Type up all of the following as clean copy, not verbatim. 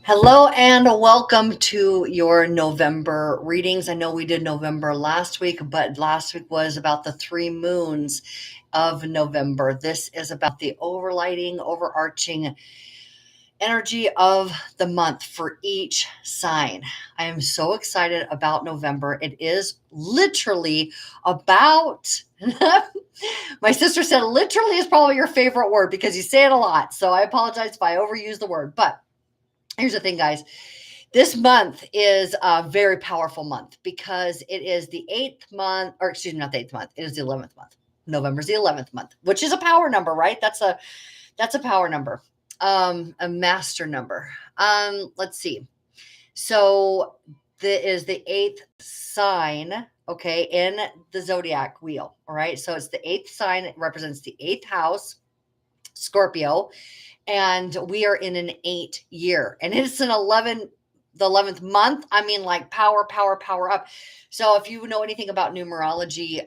Hello and welcome to your November readings. I know we did November last week, but last week was about the three moons of November. This is about the overarching energy of the month for each sign. I am so excited about November. It is literally about, my sister said literally is probably your favorite word because you say it a lot. So I apologize if I overuse the word, but here's the thing, guys. This month is a very powerful month because it is the eighth month, or excuse me, not the eighth month. It is the 11th month. November's the 11th month, which is a power number, right? That's a power number, a master number. Let's see. So is the eighth sign, okay, in the zodiac wheel. All right. So it's the eighth sign. It represents the eighth house, Scorpio, and we are in an 8 year, and it's the 11th month. I mean, like power up. So if you know anything about numerology,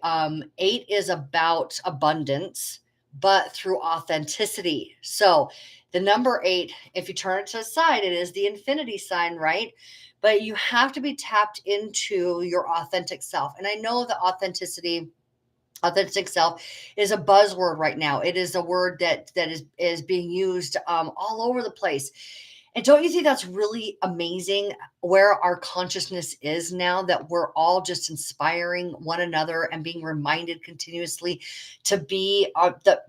8 is about abundance, but through authenticity. So the number 8, if you turn it to the side, it is the infinity sign, right? But you have to be tapped into your authentic self. And I know that authentic self is a buzzword right now. It is a word that is being used all over the place. And don't you think that's really amazing where our consciousness is now, that we're all just inspiring one another and being reminded continuously to be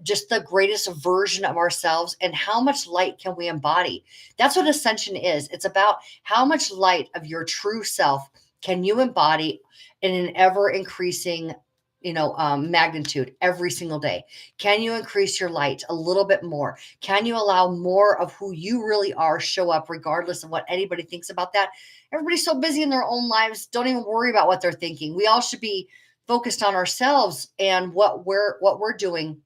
just the greatest version of ourselves, and how much light can we embody? That's what ascension is. It's about how much light of your true self can you embody in an ever increasing magnitude every single day. Can you increase your light a little bit more? Can you allow more of who you really are show up regardless of what anybody thinks about that? Everybody's so busy in their own lives. Don't even worry about what they're thinking. We all should be focused on ourselves and what we're doing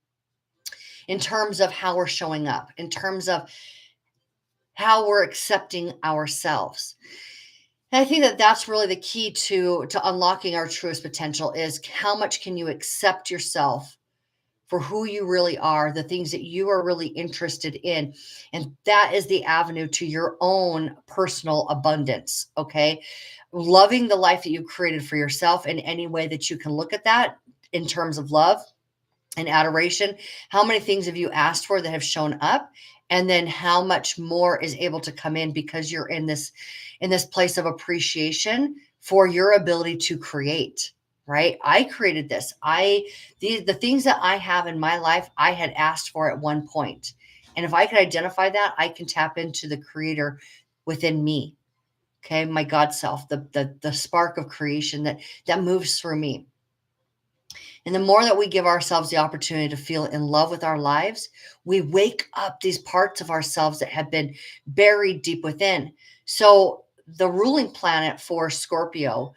in terms of how we're showing up, in terms of how we're accepting ourselves. And I think that that's really the key to unlocking our truest potential, is how much can you accept yourself for who you really are, the things that you are really interested in. And that is the avenue to your own personal abundance. Okay. Loving the life that you created for yourself in any way that you can look at that in terms of love and adoration. How many things have you asked for that have shown up? And then how much more is able to come in because you're in this place of appreciation for your ability to create, right? I created this. The things that I have in my life, I had asked for at one point. And if I could identify that, I can tap into the creator within me. Okay. My God self, the spark of creation that moves through me. And the more that we give ourselves the opportunity to feel in love with our lives, we wake up these parts of ourselves that have been buried deep within. So the ruling planet for Scorpio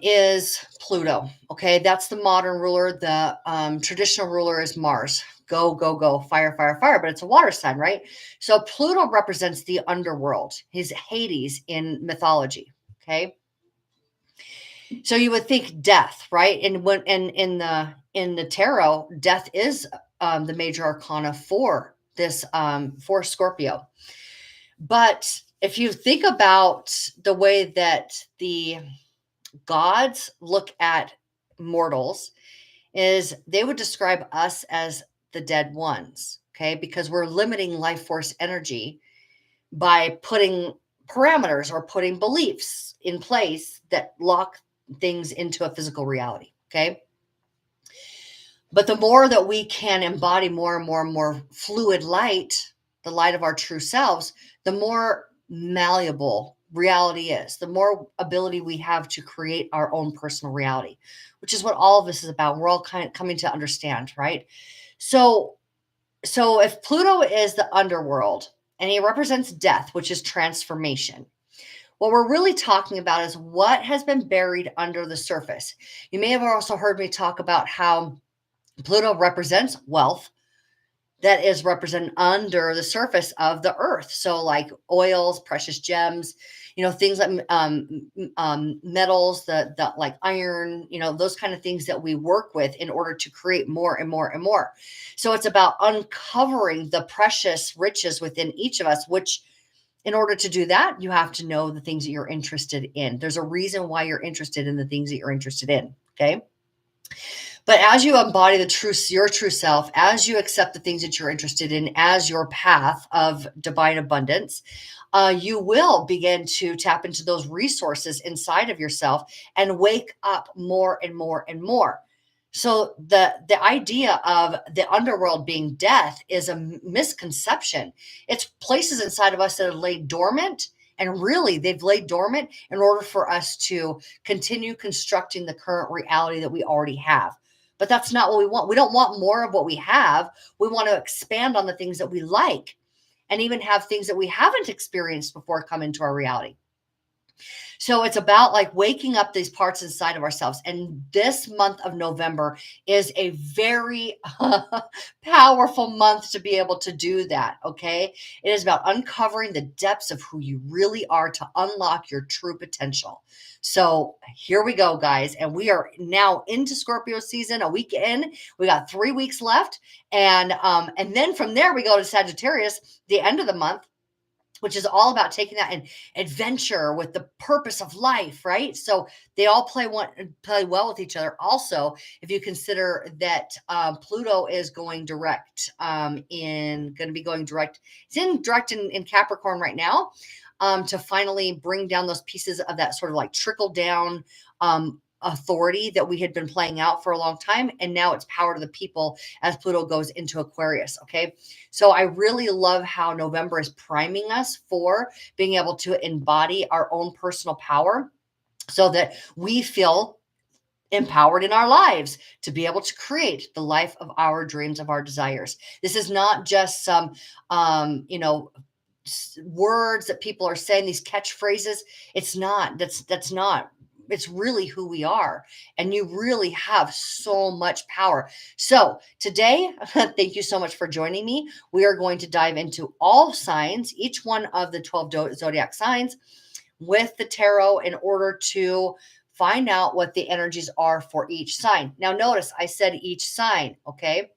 is Pluto. Okay, that's the modern ruler. The traditional ruler is Mars. Go, go, go, fire, fire, fire. But it's a water sign, right? So Pluto represents the underworld. He's Hades in mythology. Okay. So you would think death, right? And when in the tarot, death is the major arcana for this for Scorpio. But if you think about the way that the gods look at mortals, is they would describe us as the dead ones, okay? Because we're limiting life force energy by putting parameters or putting beliefs in place that lock things into a physical reality. Okay. But the more that we can embody more and more and more fluid light, the light of our true selves, the more malleable reality is, the more ability we have to create our own personal reality, which is what all of this is about. We're all kind of coming to understand, right? So if Pluto is the underworld and he represents death, which is transformation, what we're really talking about is what has been buried under the surface. You may have also heard me talk about how Pluto represents wealth that is represented under the surface of the earth. So like oils, precious gems, things like metals, the like iron, those kind of things that we work with in order to create more and more and more. So it's about uncovering the precious riches within each of us, which In order to do that, you have to know the things that you're interested in. There's a reason why you're interested in the things that you're interested in. Okay. But as you embody your true self, as you accept the things that you're interested in as your path of divine abundance, you will begin to tap into those resources inside of yourself and wake up more and more and more. So the idea of the underworld being death is a misconception. It's places inside of us that have laid dormant, and really they've laid dormant in order for us to continue constructing the current reality that we already have. But that's not what we want. We don't want more of what we have. We want to expand on the things that we like and even have things that we haven't experienced before come into our reality. So it's about like waking up these parts inside of ourselves. And this month of November is a very powerful month to be able to do that. Okay. It is about uncovering the depths of who you really are to unlock your true potential. So here we go, guys. And we are now into Scorpio season, a week in. We got 3 weeks left. And then from there, we go to Sagittarius, the end of the month, which is all about taking that and adventure with the purpose of life, right? So they all play well with each other. Also, if you consider that Pluto is going direct, it's in direct in Capricorn right now, to finally bring down those pieces of that sort of like trickle down authority that we had been playing out for a long time. And now it's power to the people as Pluto goes into Aquarius. Okay. So I really love how November is priming us for being able to embody our own personal power so that we feel empowered in our lives to be able to create the life of our dreams, of our desires. This is not just some, words that people are saying, these catchphrases. It's not, that's not, it's really who we are. And you really have so much power. So today, thank you so much for joining me. We are going to dive into all signs, each one of the 12 zodiac signs with the tarot in order to find out what the energies are for each sign. Now, notice I said each sign, okay?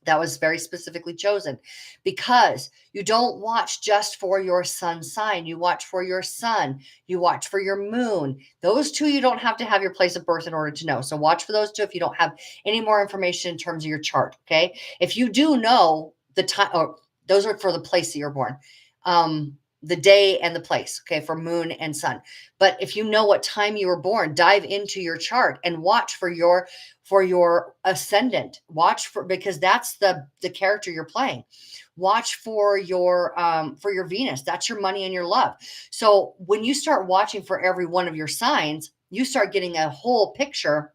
That was very specifically chosen because you don't watch just for your sun sign. You watch for your sun. You watch for your moon. Those two, you don't have to have your place of birth in order to know. So watch for those two if you don't have any more information in terms of your chart. Okay. If you do know the time, or those are for the place that you're born. The day and the place, okay, for moon and sun. But if you know what time you were born, dive into your chart and watch for your ascendant. Watch for, because that's the character you're playing. Watch for your Venus. That's your money and your love. So when you start watching for every one of your signs, you start getting a whole picture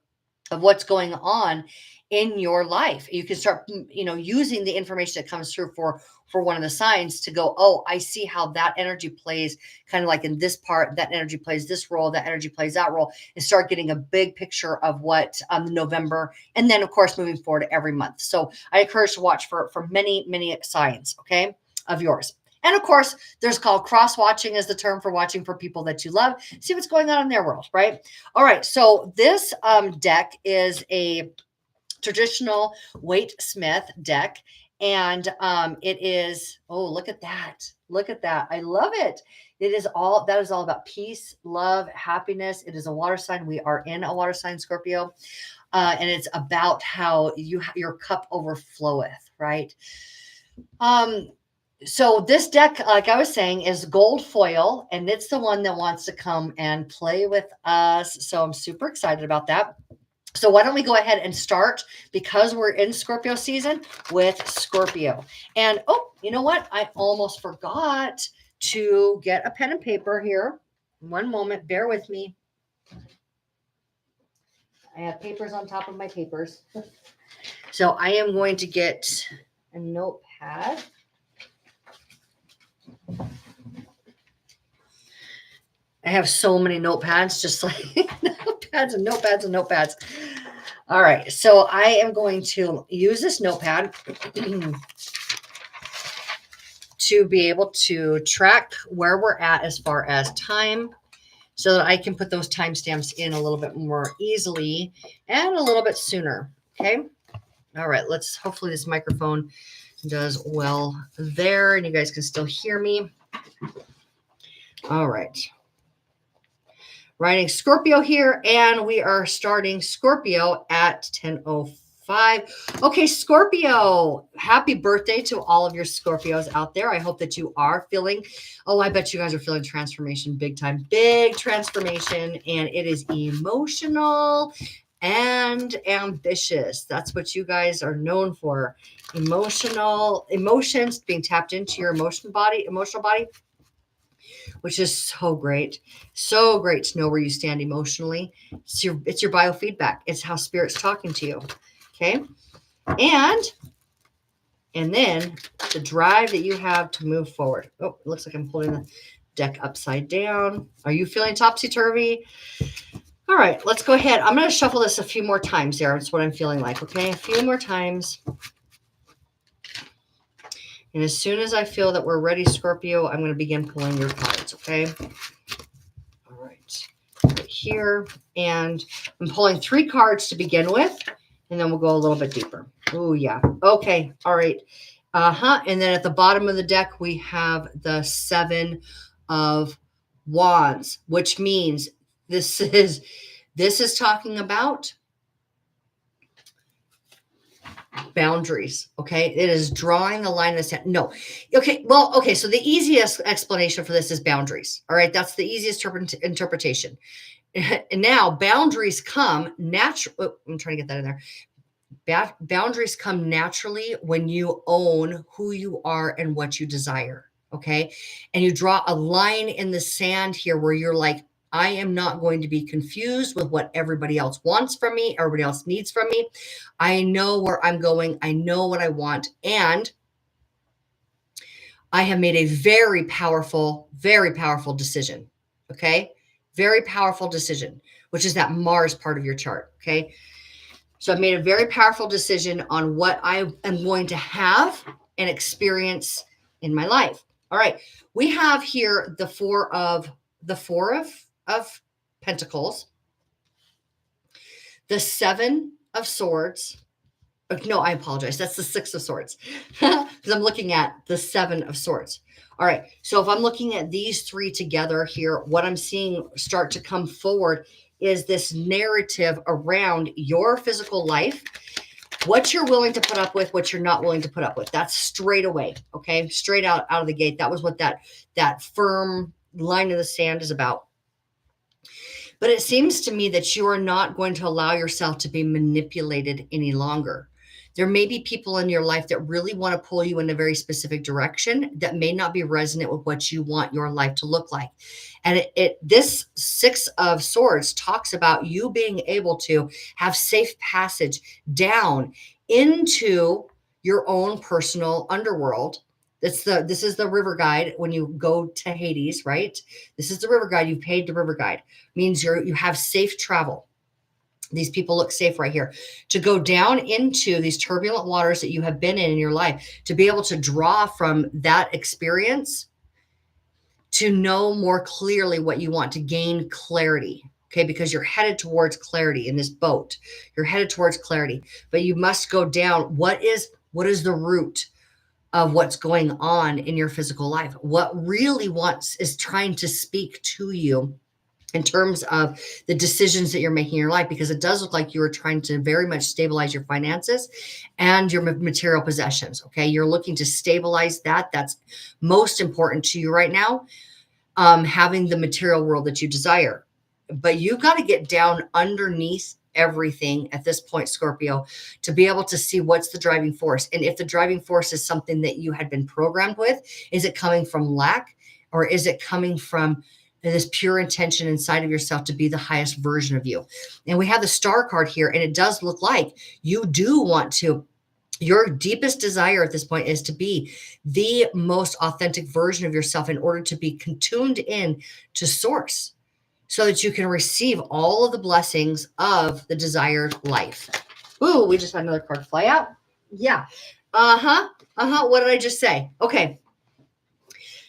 of what's going on in your life. You can start, using the information that comes through for one of the signs to go, oh, I see how that energy plays kind of like in this part, that energy plays this role, that energy plays that role, and start getting a big picture of what November, and then of course, moving forward every month. So I encourage to watch for many, many signs, okay, of yours. And of course, there's called cross-watching is the term for watching for people that you love. See what's going on in their world, right? All right. So this deck is a traditional Waite Smith deck. And it is, oh, look at that. Look at that. I love it. That is all about peace, love, happiness. It is a water sign. We are in a water sign, Scorpio. And it's about how your cup overfloweth, right? So this deck, like I was saying, is gold foil, and it's the one that wants to come and play with us. So I'm super excited about that. So why don't we go ahead and start, because we're in Scorpio season, with Scorpio. And oh, you know what? I almost forgot to get a pen and paper here. One moment, bear with me. I have papers on top of my papers. So I am going to get a notepad. I have so many notepads, just like notepads and notepads and notepads. All right. So I am going to use this notepad to be able to track where we're at as far as time, so that I can put those timestamps in a little bit more easily and a little bit sooner. Okay. All right. Hopefully this microphone does well there and you guys can still hear me. All right. Writing Scorpio here, and we are starting Scorpio at 10:05. Okay, Scorpio, happy birthday to all of your Scorpios out there. I hope that you are feeling, I bet you guys are feeling transformation big time, big transformation, and it is emotional and ambitious. That's what you guys are known for. Emotions, being tapped into your emotional body, which is so great. So great to know where you stand emotionally. It's your biofeedback. It's how spirit's talking to you. Okay. And then the drive that you have to move forward. Oh, it looks like I'm pulling the deck upside down. Are you feeling topsy-turvy? All right, let's go ahead. I'm going to shuffle this a few more times there. That's what I'm feeling like. Okay. A few more times. And as soon as I feel that we're ready, Scorpio, I'm going to begin pulling your cards. Okay. All right. Right here. And I'm pulling 3 cards to begin with, and then we'll go a little bit deeper. Oh, yeah. Okay. All right. And then at the bottom of the deck, we have the 7 of Wands, which means this is talking about boundaries. Okay. It is drawing the line in the sand. No. Okay. Well, okay. So the easiest explanation for this is boundaries. All right. That's the easiest interpretation. And now boundaries come naturally. Oh, I'm trying to get that in there. Boundaries come naturally when you own who you are and what you desire. Okay. And you draw a line in the sand here where you're like, I am not going to be confused with what everybody else wants from me, everybody else needs from me. I know where I'm going. I know what I want. And I have made a very powerful decision. Okay. Very powerful decision, which is that Mars part of your chart. Okay. So I've made a very powerful decision on what I am going to have and experience in my life. All right. We have here the four of Pentacles, the 7 of Swords. No, I apologize. That's the 6 of Swords because I'm looking at the 7 of Swords. All right. So if I'm looking at these 3 together here, what I'm seeing start to come forward is this narrative around your physical life, what you're willing to put up with, what you're not willing to put up with. That's straight away. Okay. Straight out of the gate. That was what that firm line in the sand is about. But it seems to me that you are not going to allow yourself to be manipulated any longer. There may be people in your life that really want to pull you in a very specific direction that may not be resonant with what you want your life to look like. And this 6 of Swords talks about you being able to have safe passage down into your own personal underworld. This is the river guide when you go to Hades, right? This is the river guide. You've paid the river guide. Means you have safe travel. These people look safe right here. To go down into these turbulent waters that you have been in your life, to be able to draw from that experience, to know more clearly what you want, to gain clarity. Okay, because you're headed towards clarity in this boat. You're headed towards clarity, but you must go down. What is the root of what's going on in your physical life? What really is trying to speak to you in terms of the decisions that you're making in your life, because it does look like you are trying to very much stabilize your finances and your material possessions. Okay. You're looking to stabilize that. That's most important to you right now. Having the material world that you desire, but you've got to get down underneath everything at this point, Scorpio, to be able to see what's the driving force. And if the driving force is something that you had been programmed with, is it coming from lack, or is it coming from this pure intention inside of yourself to be the highest version of you? And we have the Star card here, and it does look like you do want to. Your deepest desire at this point is to be the most authentic version of yourself in order to be tuned in to source, so that you can receive all of the blessings of the desired life. Ooh, we just had another card fly out. Yeah. What did I just say? Okay.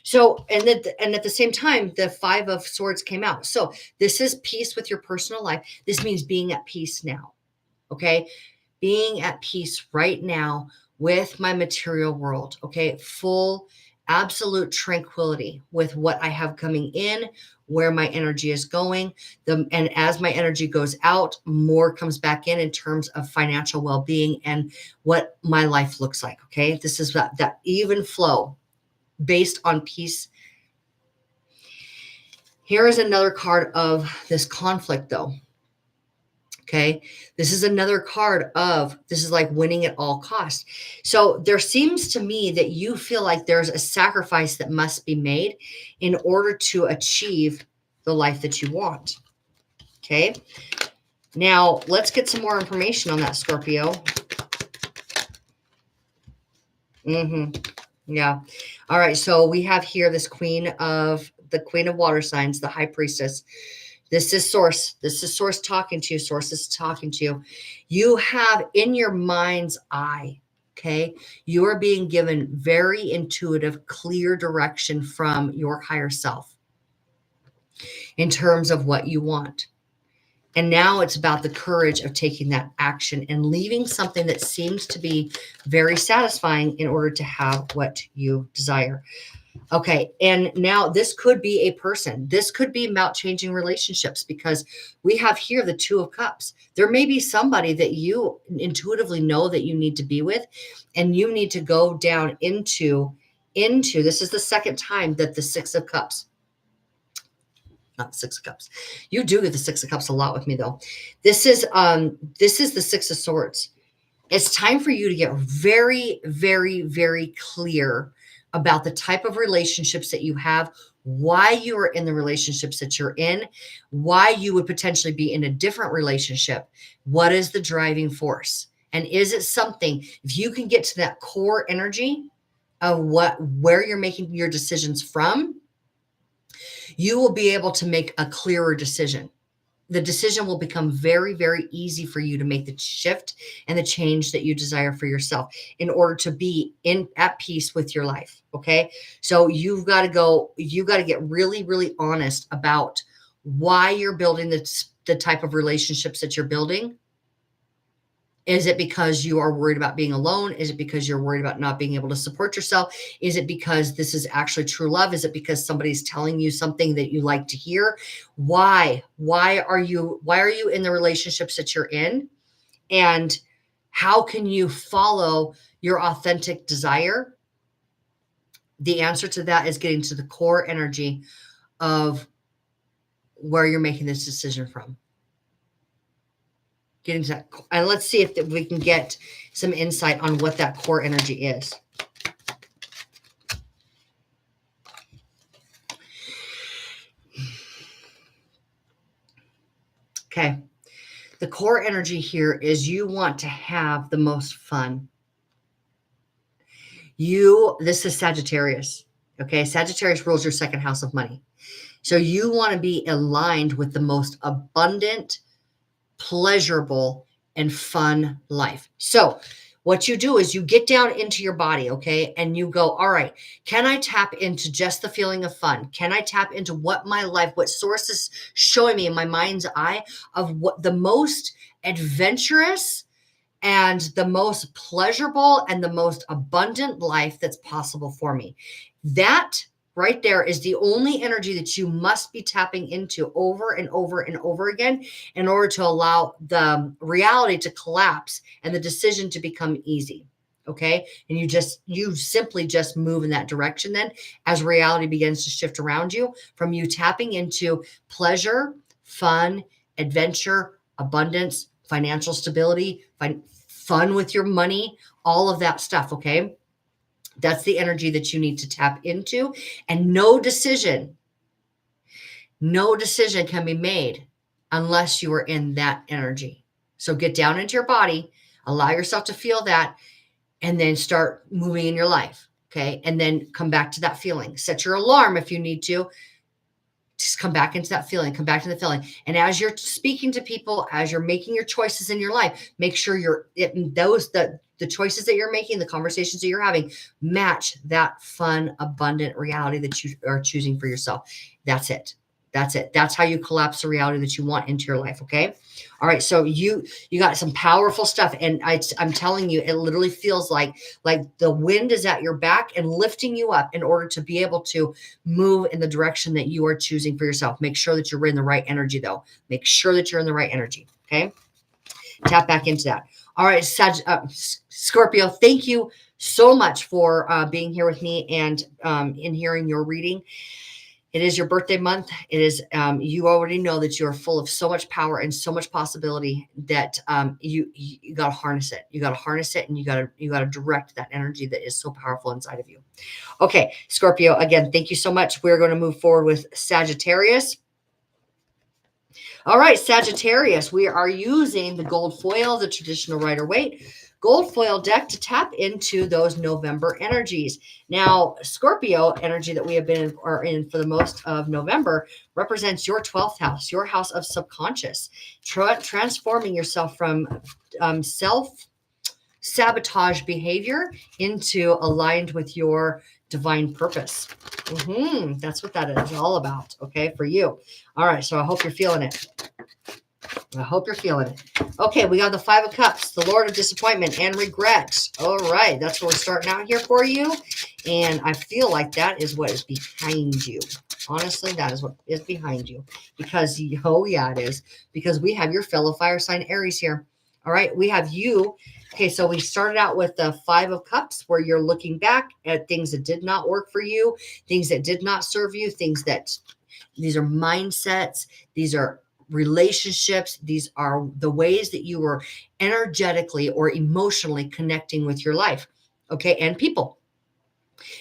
So, and at the same time, the 5 of Swords came out. So this is peace with your personal life. This means being at peace now. Okay. Being at peace right now with my material world. Okay. Full absolute tranquility with what I have coming in, where my energy is going. And as my energy goes out, more comes back in terms of financial well-being and what my life looks like. Okay. This is that even flow based on peace. Here is another card of this conflict though. Okay. This is another card of, this is like winning at all costs. So there seems to me that you feel like there's a sacrifice that must be made in order to achieve the life that you want. Okay. Now let's get some more information on that, Scorpio. Yeah. All right. So we have here this queen of water signs, the high priestess. This is source. This is source talking to you. Source is talking to you. You have in your mind's eye, okay, you are being given very intuitive, clear direction from your higher self in terms of what you want. And now it's about the courage of taking that action and leaving something that seems to be very satisfying in order to have what you desire. Okay. And now this could be a person. This could be about changing relationships because we have here the Two of Cups. There may be somebody that you intuitively know that you need to be with, and you need to go down into, this is the second time that the Six of Cups, not the Six of Cups. You do get the Six of Cups a lot with me though. This is the Six of Swords. It's time for you to get very, very, very clear about the type of relationships that you have, why you are in the relationships that you're in, why you would potentially be in a different relationship. What is the driving force? And is it something, if you can get to that core energy of where you're making your decisions from, you will be able to make a clearer decision. The decision will become very, very easy for you to make the shift and the change that you desire for yourself in order to be at peace with your life. Okay. So you've got to get really, really honest about why you're building the type of relationships that you're building. Is it because you are worried about being alone? Is it because you're worried about not being able to support yourself? Is it because this is actually true love? Is it because somebody's telling you something that you like to hear? Why are you in the relationships that you're in? And how can you follow your authentic desire? The answer to that is getting to the core energy of where you're making this decision from. Getting to that, and let's see if we can get some insight on what that core energy is. Okay. The core energy here is you want to have the most fun. This is Sagittarius. Okay. Sagittarius rules your second house of money. So you want to be aligned with the most abundant, pleasurable, and fun life. So what you do is you get down into your body, okay? And you go, all right, can I tap into just the feeling of fun? Can I tap into what source is showing me in my mind's eye of what the most adventurous and the most pleasurable and the most abundant life that's possible for me? That right there is the only energy that you must be tapping into over and over and over again in order to allow the reality to collapse and the decision to become easy. Okay. And you simply just move in that direction then as reality begins to shift around you from you tapping into pleasure, fun, adventure, abundance, financial stability, fun with your money, all of that stuff. Okay. That's the energy that you need to tap into. And no decision can be made unless you are in that energy. So get down into your body, allow yourself to feel that, and then start moving in your life. Okay. And then come back to that feeling. Set your alarm if you need to. Just come back into that feeling, come back to the feeling. And as you're speaking to people, as you're making your choices in your life, make sure the choices that you're making, the conversations that you're having match that fun, abundant reality that you are choosing for yourself. That's it. That's it. That's how you collapse the reality that you want into your life. Okay. All right. So you got some powerful stuff. And I'm telling you, it literally feels like the wind is at your back and lifting you up in order to be able to move in the direction that you are choosing for yourself. Make sure that you're in the right energy though. Make sure that you're in the right energy. Okay. Tap back into that. All right. Scorpio, thank you so much for being here with me and in hearing your reading. It is your birthday month. It is, you already know that you are full of so much power and so much possibility that you got to harness it. You got to harness it and you got to direct that energy that is so powerful inside of you. Okay, Scorpio, again, thank you so much. We're going to move forward with Sagittarius. All right, Sagittarius, we are using the gold foil, the traditional Rider-Waite gold foil deck to tap into those November energies. Now, Scorpio energy that we have been in for the most of November represents your 12th house, your house of subconscious, transforming yourself from self-sabotage behavior into aligned with your divine purpose. That's what that is all about, okay, for you. All right, so I hope you're feeling it. I hope you're feeling it. Okay, we got the Five of Cups, the Lord of Disappointment and Regret. All right, that's where we're starting out here for you. And I feel like that is what is behind you. Honestly, that is what is behind you. Because, oh yeah, it is. Because we have your fellow fire sign Aries here. All right, we have you. Okay, so we started out with the Five of Cups, where you're looking back at things that did not work for you, things that did not serve you, these are mindsets, these are relationships, these are the ways that you were energetically or emotionally connecting with your life, okay, and people.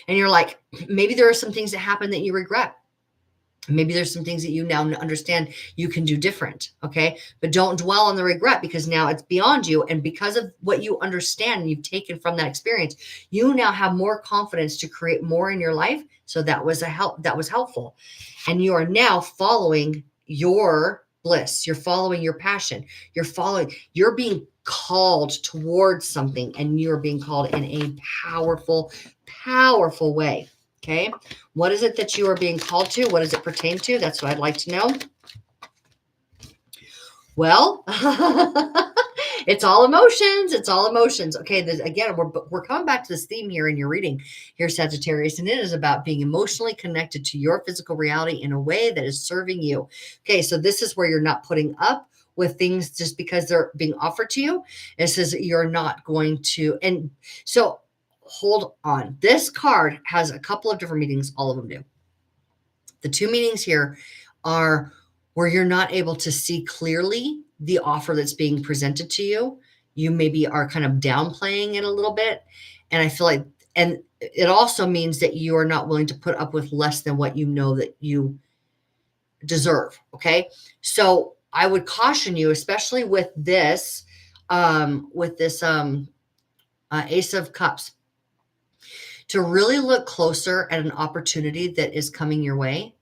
And you're like, maybe there are some things that happen that you regret. Maybe there's some things that you now understand you can do different, okay? But don't dwell on the regret, because now it's beyond you. And because of what you understand and you've taken from that experience, you now have more confidence to create more in your life. So that was helpful. And you are now following your bliss. You're following your passion. You're being called towards something, and you're being called in a powerful, powerful way. Okay. What is it that you are being called to? What does it pertain to? That's what I'd like to know. Well, it's all emotions. It's all emotions. Okay. Again, we're coming back to this theme here in your reading here, Sagittarius, and it is about being emotionally connected to your physical reality in a way that is serving you. Okay. So this is where you're not putting up with things just because they're being offered to you. It says that you're not going to. And so hold on. This card has a couple of different meanings. All of them do. The two meanings here are where you're not able to see clearly the offer that's being presented to you. You maybe are kind of downplaying it a little bit. And I feel like, and it also means that you are not willing to put up with less than what you know that you deserve. Okay. So I would caution you, especially with this Ace of Cups, to really look closer at an opportunity that is coming your way.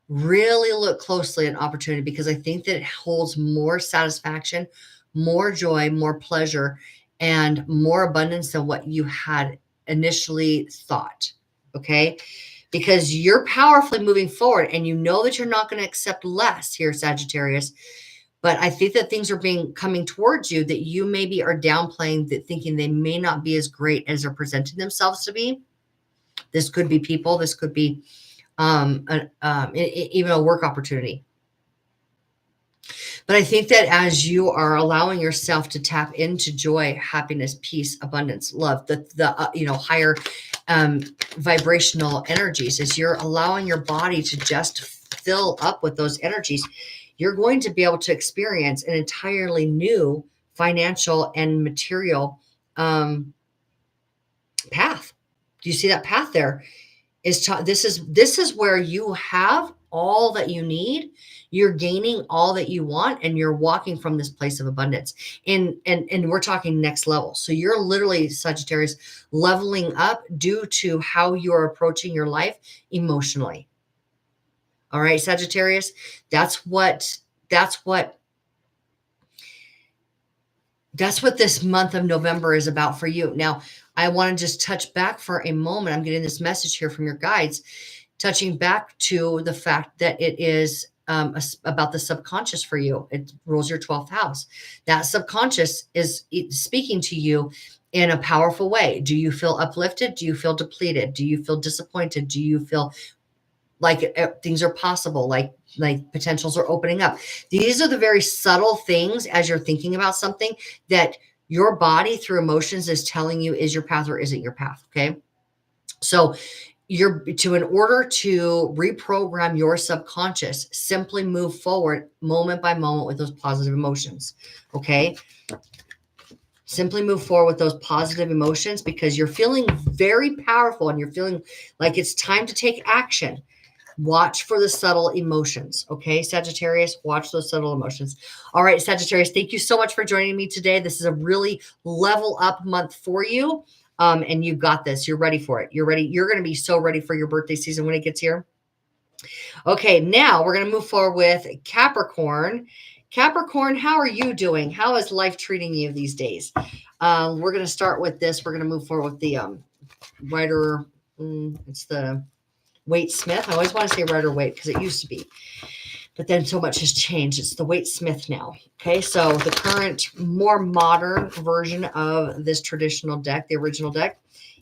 Really look closely at an opportunity, because I think that it holds more satisfaction, more joy, more pleasure, and more abundance than what you had initially thought. Okay. Because you're powerfully moving forward, and you know that you're not going to accept less here, Sagittarius. But I think that things are coming towards you that you maybe are downplaying, that thinking they may not be as great as they're presenting themselves to be. This could be people. This could be even a work opportunity. But I think that as you are allowing yourself to tap into joy, happiness, peace, abundance, love, the higher vibrational energies, as you're allowing your body to just fill up with those energies, you're going to be able to experience an entirely new financial and material path. Do you see that path there? This is where you have all that you need. You're gaining all that you want, and you're walking from this place of abundance. And we're talking next level. So you're literally, Sagittarius, leveling up due to how you're approaching your life emotionally. All right, Sagittarius, that's what this month of November is about for you. Now, I want to just touch back for a moment. I'm getting this message here from your guides touching back to the fact that it is about the subconscious for you. It rules your 12th house. That subconscious is speaking to you in a powerful way. Do you feel uplifted? Do you feel depleted? Do you feel disappointed? Do you feel like things are possible, like potentials are opening up? These are the very subtle things as you're thinking about something that your body through emotions is telling you is your path or isn't your path. Okay. So in order to reprogram your subconscious, simply move forward moment by moment with those positive emotions. Okay. Simply move forward with those positive emotions because you're feeling very powerful and you're feeling like it's time to take action. Watch for the subtle emotions. Okay, Sagittarius, watch those subtle emotions. All right, Sagittarius, thank you so much for joining me today. This is a really level up month for you. And you got this. You're ready for it. You're ready. You're going to be so ready for your birthday season when it gets here. Okay, now we're going to move forward with Capricorn. Capricorn, how are you doing? How is life treating you these days? We're going to start with this. We're going to move forward with the writer. It's the Waite Smith. I always want to say Rider Waite because it used to be, but then so much has changed. It's the Waite Smith now. Okay, so the current, more modern version of this traditional deck, the original deck,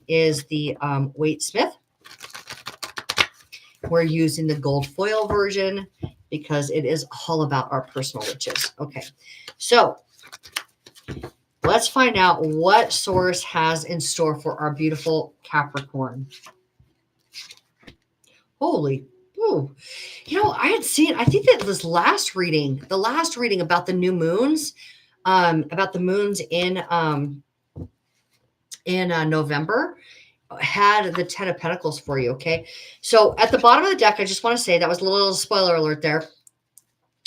is the Waite Smith. We're using the gold foil version because it is all about our personal riches. Okay, so let's find out what source has in store for our beautiful Capricorn. Holy, ooh. I had seen, I think that this last reading, about the new moons, about the moons in November, had the 10 of Pentacles for you. Okay. So at the bottom of the deck, I just want to say that was a little spoiler alert there,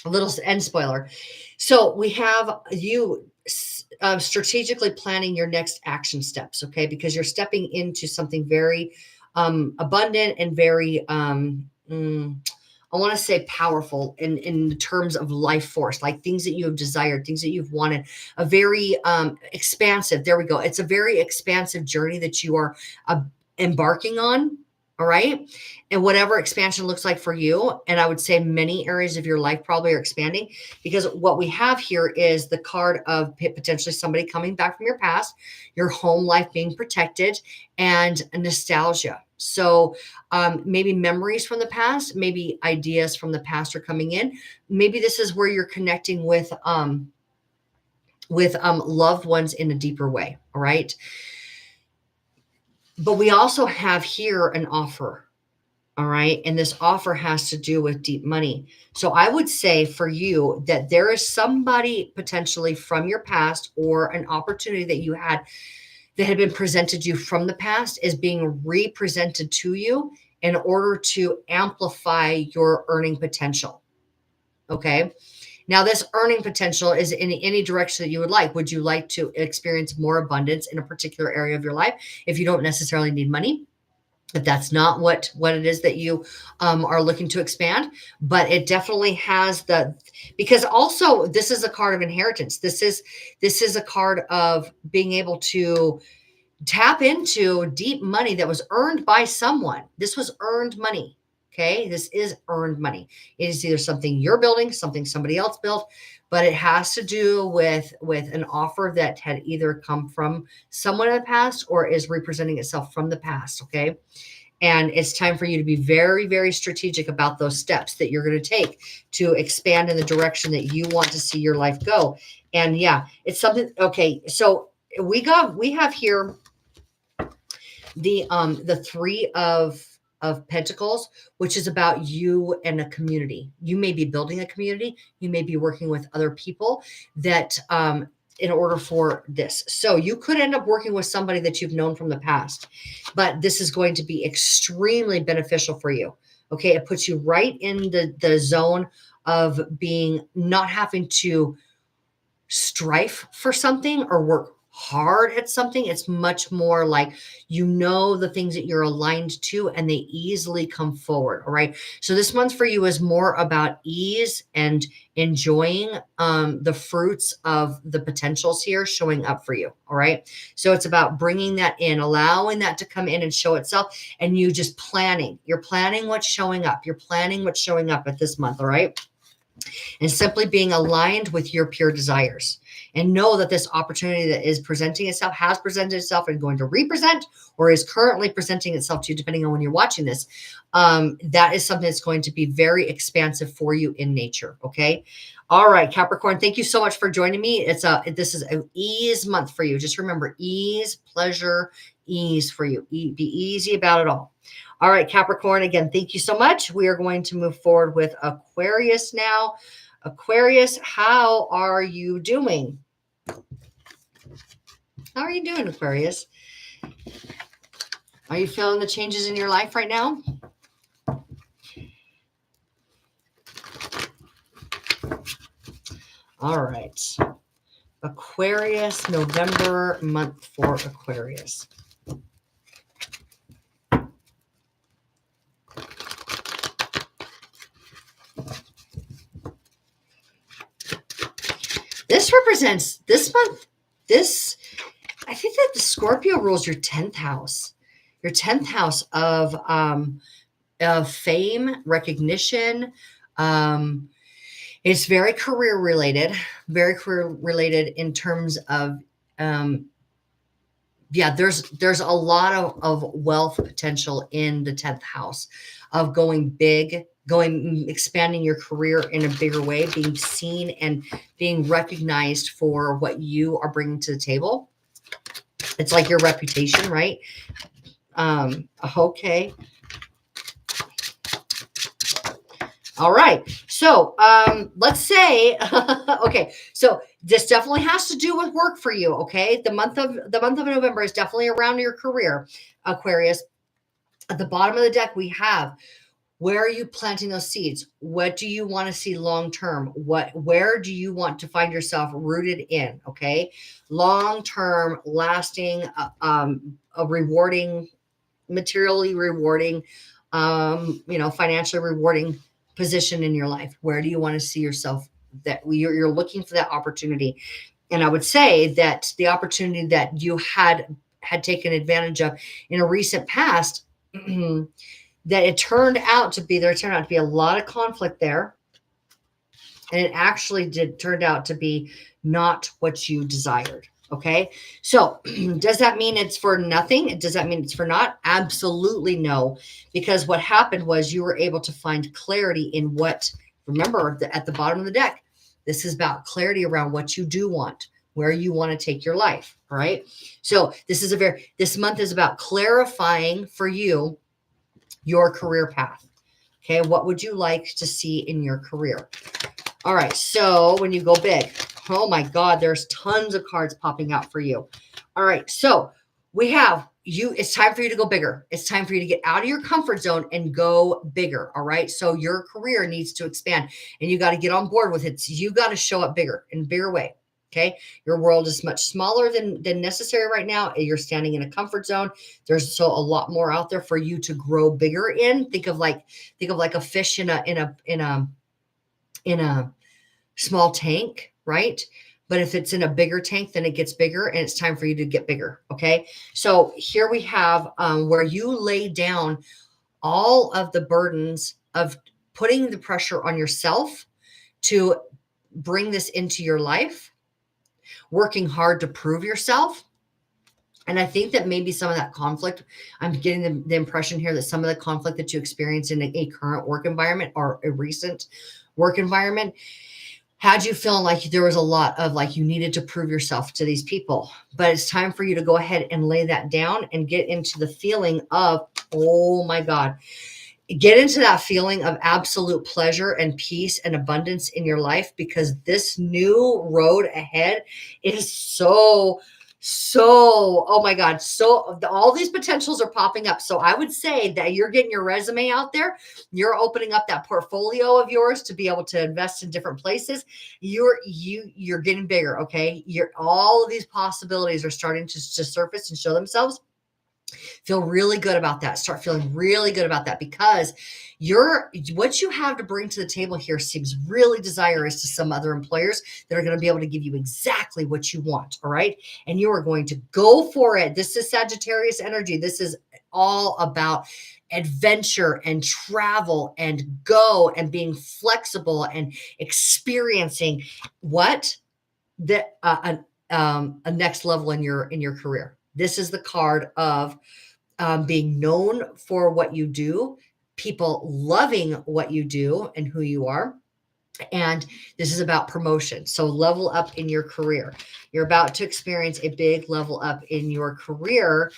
a little end spoiler. So we have you strategically planning your next action steps. Okay. Because you're stepping into something very abundant and very, I want to say powerful in terms of life force, like things that you have desired, things that you've wanted, a very expansive, there we go. It's a very expansive journey that you are embarking on. All right. And whatever expansion looks like for you. And I would say many areas of your life probably are expanding because what we have here is the card of potentially somebody coming back from your past, your home life being protected, and nostalgia. So maybe memories from the past, maybe ideas from the past are coming in. Maybe this is where you're connecting with loved ones in a deeper way. All right. But we also have here an offer. All right. And this offer has to do with deep money. So I would say for you that there is somebody potentially from your past or an opportunity that you had that had been presented to you from the past is being represented to you in order to amplify your earning potential. Okay. Now, this earning potential is in any direction that you would like. Would you like to experience more abundance in a particular area of your life if you don't necessarily need money? If that's not what it is that you are looking to expand, but it definitely has because also this is a card of inheritance. This is a card of being able to tap into deep money that was earned by someone. This was earned money. Okay. This is earned money. It is either something you're building, something somebody else built, but it has to do with an offer that had either come from someone in the past or is representing itself from the past. Okay. And it's time for you to be very, very strategic about those steps that you're going to take to expand in the direction that you want to see your life go. And yeah, it's something. Okay. So we have here the Three of Pentacles, which is about you and a community. You may be building a community. You may be working with other people that in order for this. So you could end up working with somebody that you've known from the past, but this is going to be extremely beneficial for you. Okay. It puts you right in the zone of not having to strive for something or work hard at something. It's much more like, you know, the things that you're aligned to and they easily come forward. All right. So this month for you is more about ease and enjoying the fruits of the potentials here showing up for you. All right. So it's about bringing that in, allowing that to come in and show itself, and you just planning. You're planning what's showing up. You're planning what's showing up at this month. All right. And simply being aligned with your pure desires, and know that this opportunity that is presenting itself, has presented itself, and going to represent, or is currently presenting itself to you, depending on when you're watching this, that is something that's going to be very expansive for you in nature. Okay. All right, Capricorn, thank you so much for joining me. This is an ease month for you. Just remember, ease, pleasure, ease for you. Be easy about it all. All right, Capricorn, again, thank you so much. We are going to move forward with Aquarius now. Aquarius, how are you doing? How are you doing, Aquarius? Are you feeling the changes in your life right now? All right. Aquarius, November month for Aquarius. This represents this month, I think that the Scorpio rules your 10th house. Your 10th house of fame, recognition. It's very career related in terms of, there's a lot of wealth potential in the 10th house of going big, expanding your career in a bigger way, being seen and being recognized for what you are bringing to the table. It's like your reputation, right? Okay. All right. So let's say, okay, so this definitely has to do with work for you. Okay. The month of November is definitely around your career, Aquarius. At the bottom of the deck, we have, where are you planting those seeds? What do you want to see long term? Where do you want to find yourself rooted in? Okay. Long term, lasting, a rewarding, materially rewarding, financially rewarding position in your life. Where do you want to see yourself? That you're looking for that opportunity. And I would say that the opportunity that you had taken advantage of in a recent past, that it turned out to be a lot of conflict there. And it actually turned out to be not what you desired. Okay. So does that mean it's for nothing? Does that mean it's for naught? Absolutely no. Because what happened was you were able to find clarity in remember at the bottom of the deck, this is about clarity around what you do want, where you want to take your life. All right. So this month is about clarifying for you your career path. Okay. What would you like to see in your career? All right. So when you go big, oh my God, there's tons of cards popping out for you. All right. So we have it's time for you to go bigger. It's time for you to get out of your comfort zone and go bigger. All right. So your career needs to expand, and you got to get on board with it. So you got to show up bigger in a bigger way. Okay. Your world is much smaller than necessary right now. You're standing in a comfort zone. There's still a lot more out there for you to grow bigger in. Think of like a fish in a small tank, right? But if it's in a bigger tank, then it gets bigger, and it's time for you to get bigger. Okay. So here we have where you lay down all of the burdens of putting the pressure on yourself to bring this into your life, working hard to prove yourself. And I think that maybe some of that conflict, I'm getting the impression here that some of the conflict that you experience in a current work environment or a recent work environment had you feeling like there was a lot of like you needed to prove yourself to these people. But it's time for you to go ahead and lay that down and get into the feeling of, oh my God, get into that feeling of absolute pleasure and peace and abundance in your life, because this new road ahead is so So, oh my God. So all these potentials are popping up. So I would say that you're getting your resume out there. You're opening up that portfolio of yours to be able to invest in different places. You're getting bigger. Okay. All of these possibilities are starting to surface and show themselves. Feel really good about that. Start feeling really good about that, because what you have to bring to the table here seems really desirous to some other employers that are going to be able to give you exactly what you want. All right. And you are going to go for it. This is Sagittarius energy. This is all about adventure and travel and go and being flexible and experiencing what the a next level in your career. This is the card of being known for what you do, people loving what you do and who you are. And this is about promotion. So level up in your career. You're about to experience a big level up in your career,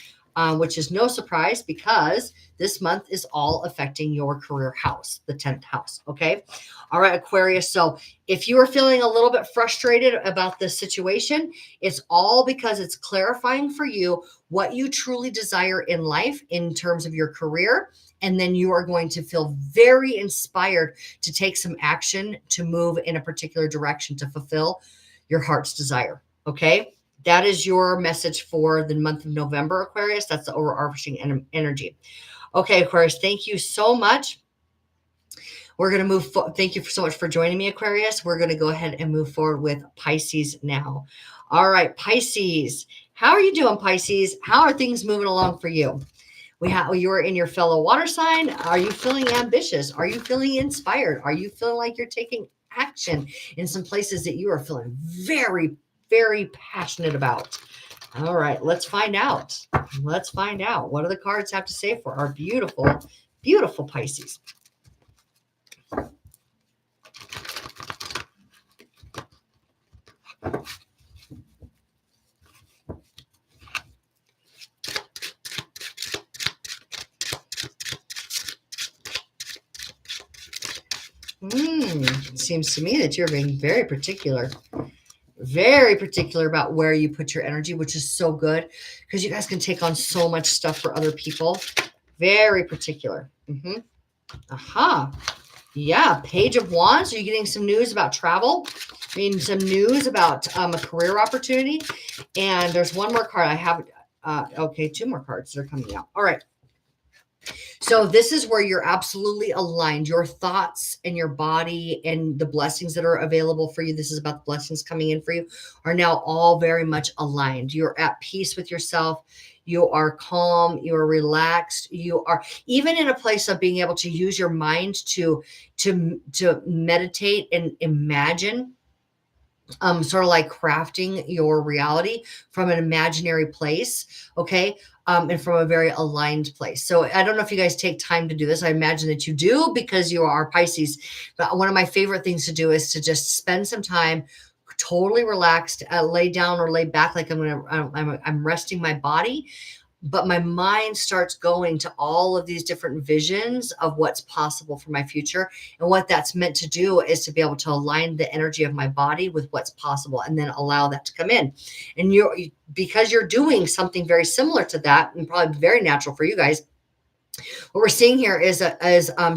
which is no surprise, because this month is all affecting your career house, the 10th house. Okay. All right, Aquarius. So if you are feeling a little bit frustrated about this situation, it's all because it's clarifying for you what you truly desire in life in terms of your career. And then you are going to feel very inspired to take some action to move in a particular direction to fulfill your heart's desire. Okay. That is your message for the month of November, Aquarius. That's the overarching energy. Okay, Aquarius, thank you so much. We're going to move. Thank you so much for joining me, Aquarius. We're going to go ahead and move forward with Pisces now. All right, Pisces. How are you doing, Pisces? How are things moving along for you? You're in your fellow water sign. Are you feeling ambitious? Are you feeling inspired? Are you feeling like you're taking action in some places that you are feeling very, very passionate about? All right, let's find out. Let's find out. What do the cards have to say for our beautiful, beautiful Pisces? It seems to me that you're being very particular about where you put your energy, which is so good, because you guys can take on so much stuff for other people. Very particular. Aha. Yeah. Page of Wands. Are you getting some news about travel? I mean, some news about a career opportunity. And there's one more card I have. Okay, two more cards that are coming out. All right. So this is where you're absolutely aligned. Your thoughts and your body and the blessings that are available for you. This is about the blessings coming in for you, are now all very much aligned. You're at peace with yourself. You are calm. You are relaxed. You are even in a place of being able to use your mind to meditate and imagine, sort of like crafting your reality from an imaginary place. Okay. And from a very aligned place. So I don't know if you guys take time to do this. I imagine that you do, because you are Pisces. But one of my favorite things to do is to just spend some time totally relaxed, lay down or lay back, like I'm resting my body, but my mind starts going to all of these different visions of what's possible for my future. And what that's meant to do is to be able to align the energy of my body with what's possible, and then allow that to come in. And because you're doing something very similar to that, and probably very natural for you guys, what we're seeing here is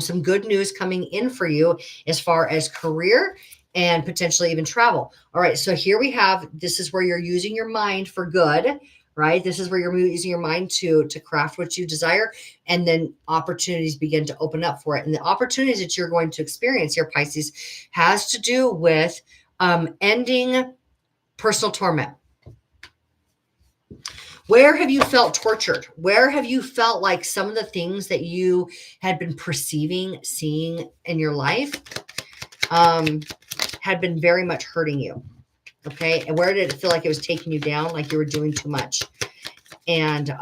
some good news coming in for you as far as career and potentially even travel. All right. So here we have, this is where you're using your mind for good, right? This is where you're using your mind to craft what you desire. And then opportunities begin to open up for it. And the opportunities that you're going to experience here, Pisces, has to do with ending personal torment. Where have you felt tortured? Where have you felt like some of the things that you had been perceiving, seeing in your life had been very much hurting you? Okay. And where did it feel like it was taking you down, like you were doing too much? And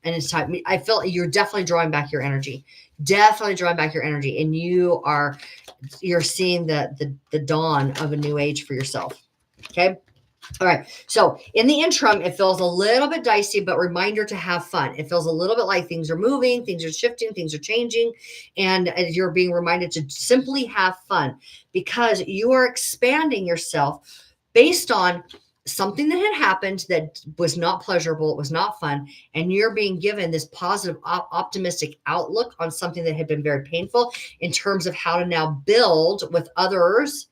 it's time. I feel you're definitely drawing back your energy. Definitely drawing back your energy. And you're seeing the dawn of a new age for yourself. Okay. All right. So in the interim, it feels a little bit dicey, but reminder to have fun. It feels a little bit like things are moving, things are shifting, things are changing. And you're being reminded to simply have fun, because you are expanding yourself based on something that had happened that was not pleasurable, it was not fun, and you're being given this positive, optimistic outlook on something that had been very painful in terms of how to now build with others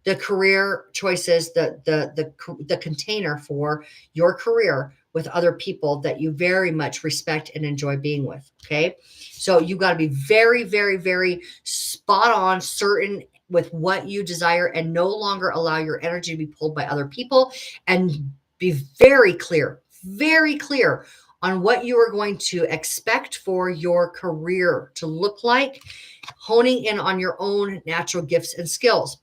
the career choices, the container for your career with other people that you very much respect and enjoy being with. Okay. So you got to be very, very, very spot on, certain with what you desire, and no longer allow your energy to be pulled by other people, and be very clear on what you are going to expect for your career to look like, honing in on your own natural gifts and skills.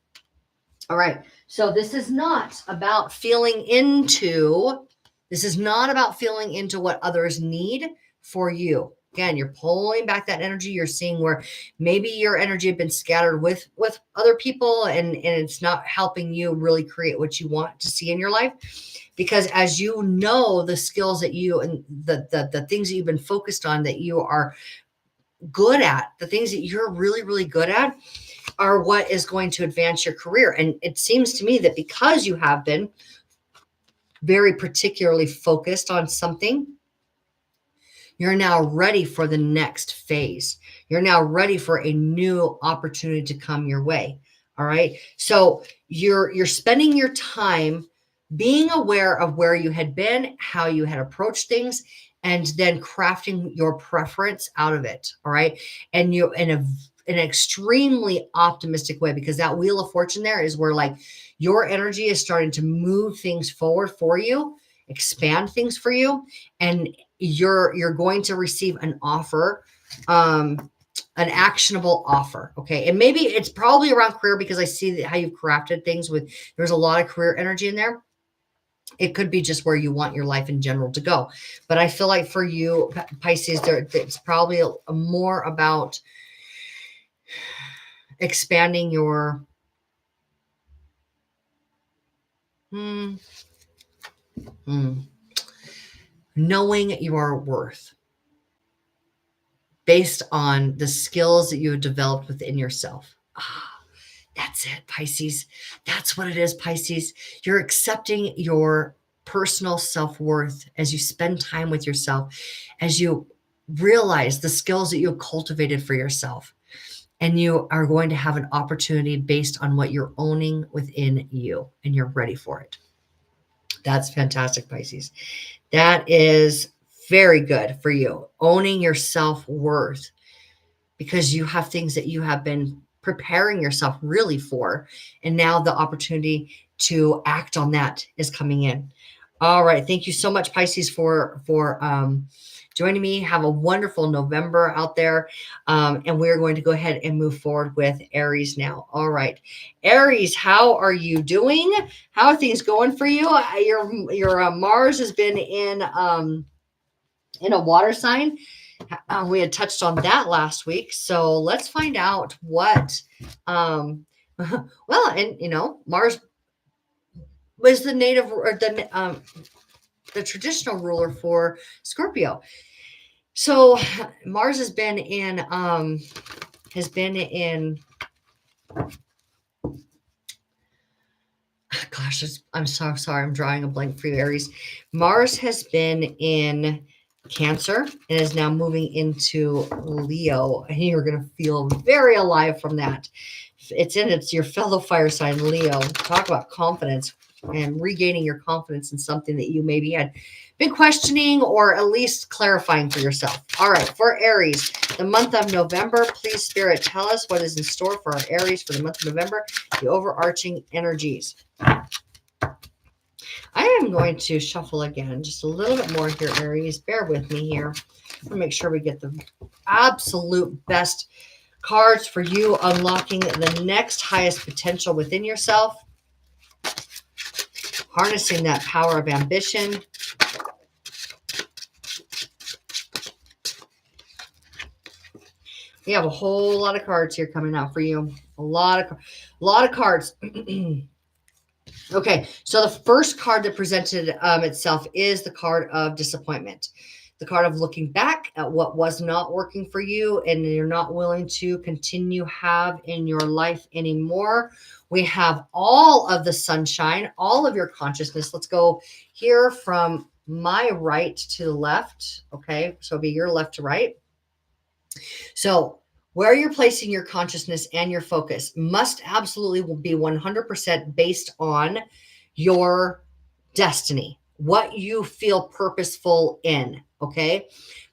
All right. So this is not about feeling into what others need for you. Again, you're pulling back that energy. You're seeing where maybe your energy had been scattered with other people, and it's not helping you really create what you want to see in your life. Because as you know, the skills that you and the things that you've been focused on, that you are good at, the things that you're really, really good at, are what is going to advance your career. And it seems to me that because you have been very particularly focused on something, you're now ready for the next phase. You're now ready for a new opportunity to come your way. All right. So you're spending your time being aware of where you had been, how you had approached things, and then crafting your preference out of it. All right. And you in an extremely optimistic way, because that wheel of fortune there is where like your energy is starting to move things forward for you, expand things for you, and you're going to receive an offer, an actionable offer. Okay. And maybe it's probably around career, because I see how you've crafted things with, there's a lot of career energy in there. It could be just where you want your life in general to go. But I feel like for you, Pisces, it's probably more about expanding your knowing your worth based on the skills that you have developed within yourself. That's it, Pisces. That's what it is, Pisces. You're accepting your personal self-worth as you spend time with yourself, as you realize the skills that you have cultivated for yourself. And you are going to have an opportunity based on what you're owning within you, and you're ready for it. That's fantastic, Pisces. That is very good for you, owning your self-worth, because you have things that you have been preparing yourself really for. And now the opportunity to act on that is coming in. All right. Thank you so much, Pisces, for joining me. Have a wonderful November out there. And we're going to go ahead and move forward with Aries now. All right. Aries, how are you doing? How are things going for you? Your Mars has been in a water sign. We had touched on that last week. So let's find out what, well, and Mars was the native, or the traditional ruler for Scorpio. So Mars has been in, gosh, I'm so sorry. I'm drawing a blank for you, Aries. Mars has been in Cancer and is now moving into Leo, and you're going to feel very alive from that. It's your fellow fire sign, Leo. Talk about confidence and regaining your confidence in something that you maybe had been questioning, or at least clarifying for yourself. All right, for Aries, the month of November, please, Spirit, tell us what is in store for our Aries for the month of November, the overarching energies. I am going to shuffle again just a little bit more here, Aries. Bear with me here. I'm going to make sure we get the absolute best cards for you, unlocking the next highest potential within yourself, harnessing that power of ambition. We have a whole lot of cards here coming out for you. A lot of cards. Okay, so the first card that presented itself is the card of disappointment. the card of looking back at what was not working for you and you're not willing to continue have in your life anymore. We have all of the sunshine, all of your consciousness. Let's go here from my right to the left. Okay, so it'll be your left to right. So where you're placing your consciousness and your focus must absolutely be 100% based on your destiny, what you feel purposeful in, okay?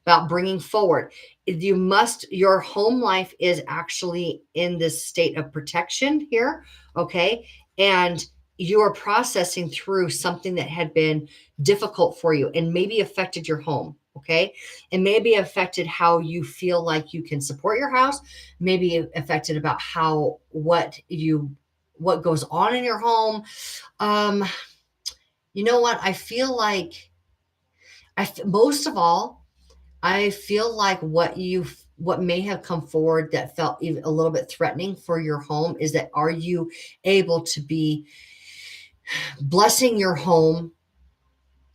About bringing forward. Your home life is actually in this state of protection here, okay? And you are processing through something that had been difficult for you and maybe affected your home, okay? And maybe affected how you feel like you can support your house, maybe affected about what goes on in your home. You know what? I feel like most of all, I feel like what may have come forward that felt even a little bit threatening for your home is that, are you able to be blessing your home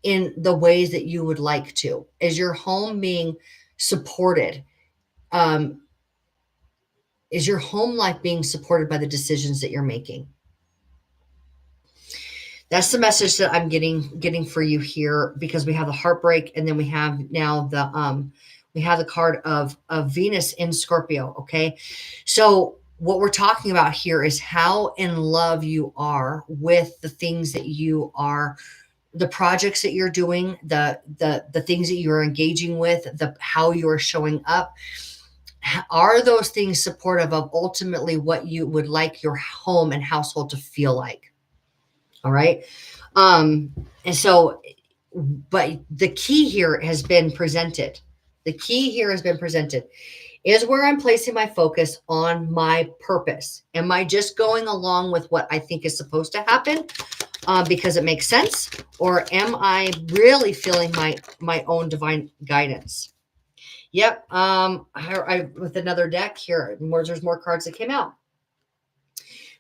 in the ways that you would like to? Is your home being supported? Is your home life being supported by the decisions that you're making? That's the message that I'm getting for you here, because we have the heartbreak, and then we have now the card of Venus in Scorpio. Okay, so what we're talking about here is how in love you are with the things that you are, the projects that you're doing, the things that you're engaging with, how you are showing up. Are those things supportive of ultimately what you would like your home and household to feel like? All right. And so, but the key here has been presented. The key here has been presented is where I'm placing my focus on my purpose. Am I just going along with what I think is supposed to happen because it makes sense? Or am I really feeling my own divine guidance? Yep. I with another deck here, there's more cards that came out.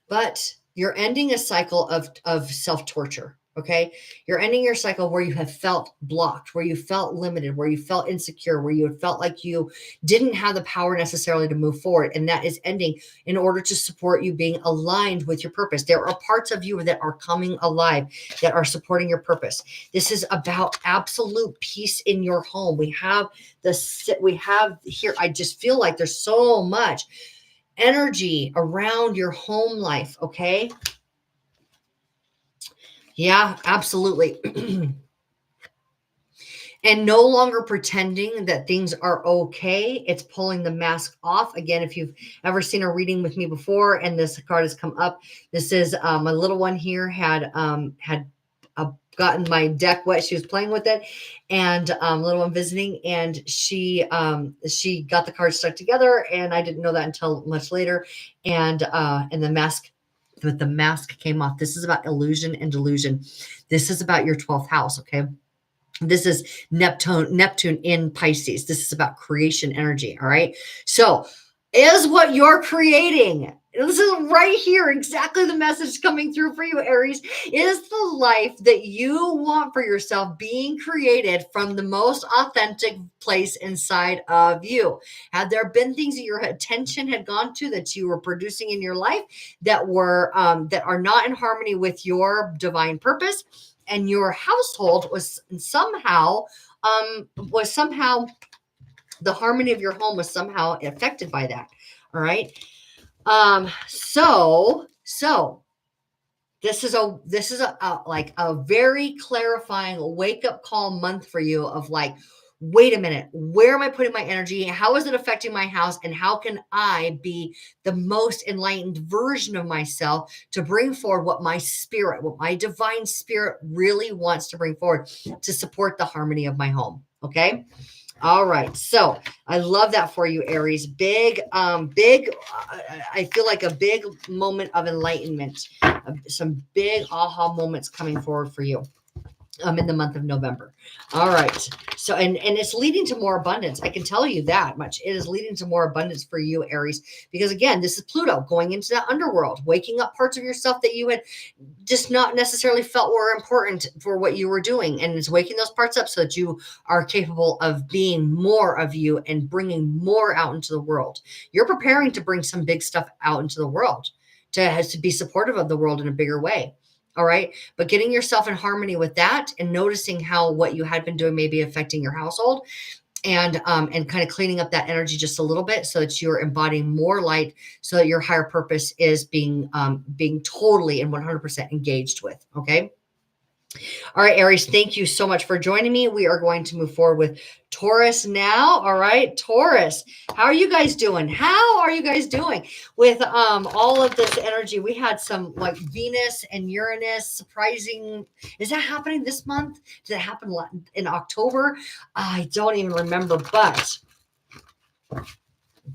But you're ending a cycle of self-torture, okay? You're ending your cycle where you have felt blocked, where you felt limited, where you felt insecure, where you had felt like you didn't have the power necessarily to move forward. And that is ending in order to support you being aligned with your purpose. There are parts of you that are coming alive, that are supporting your purpose. This is about absolute peace in your home. We have here, I just feel like there's so much energy around your home life. Okay. Yeah, absolutely. And no longer pretending that things are okay. It's pulling the mask off. Again, if you've ever seen a reading with me before and this card has come up, this is my little one here had gotten my deck wet. She was playing with it, and little one visiting, and she got the cards stuck together, and I didn't know that until much later. And the mask came off. This is about illusion and delusion. This is about your 12th house. Okay. This is Neptune in Pisces. This is about creation energy. All right. So is what you're creating. This is right here, exactly the message coming through for you, Aries. Is the life that you want for yourself being created from the most authentic place inside of you? Have there been things that your attention had gone to that you were producing in your life that are not in harmony with your divine purpose, and your household was somehow the harmony of your home was somehow affected by that? All right. So this is a very clarifying wake up call month for you of like, wait a minute, where am I putting my energy? How is it affecting my house? And how can I be the most enlightened version of myself to bring forward what my divine spirit really wants to bring forward to support the harmony of my home? Okay. All right. So I love that for you, Aries. I feel like a big moment of enlightenment, some big aha moments coming forward for you. in the month of November. All right. So, and it's leading to more abundance. I can tell you that much. It is leading to more abundance for you, Aries, because again, this is Pluto going into that underworld, waking up parts of yourself that you had just not necessarily felt were important for what you were doing. And it's waking those parts up so that you are capable of being more of you and bringing more out into the world. You're preparing to bring some big stuff out into the world to be supportive of the world in a bigger way. All right. But getting yourself in harmony with that and noticing how what you had been doing may be affecting your household and kind of cleaning up that energy just a little bit so that you're embodying more light so that your higher purpose is being totally and 100% engaged with. Okay. All right, Aries, thank you so much for joining me. We are going to move forward with Taurus now. All right, Taurus, how are you guys doing? How are you guys doing with all of this energy? We had some like Venus and Uranus surprising. Is that happening this month? Did it happen in October? I don't even remember, but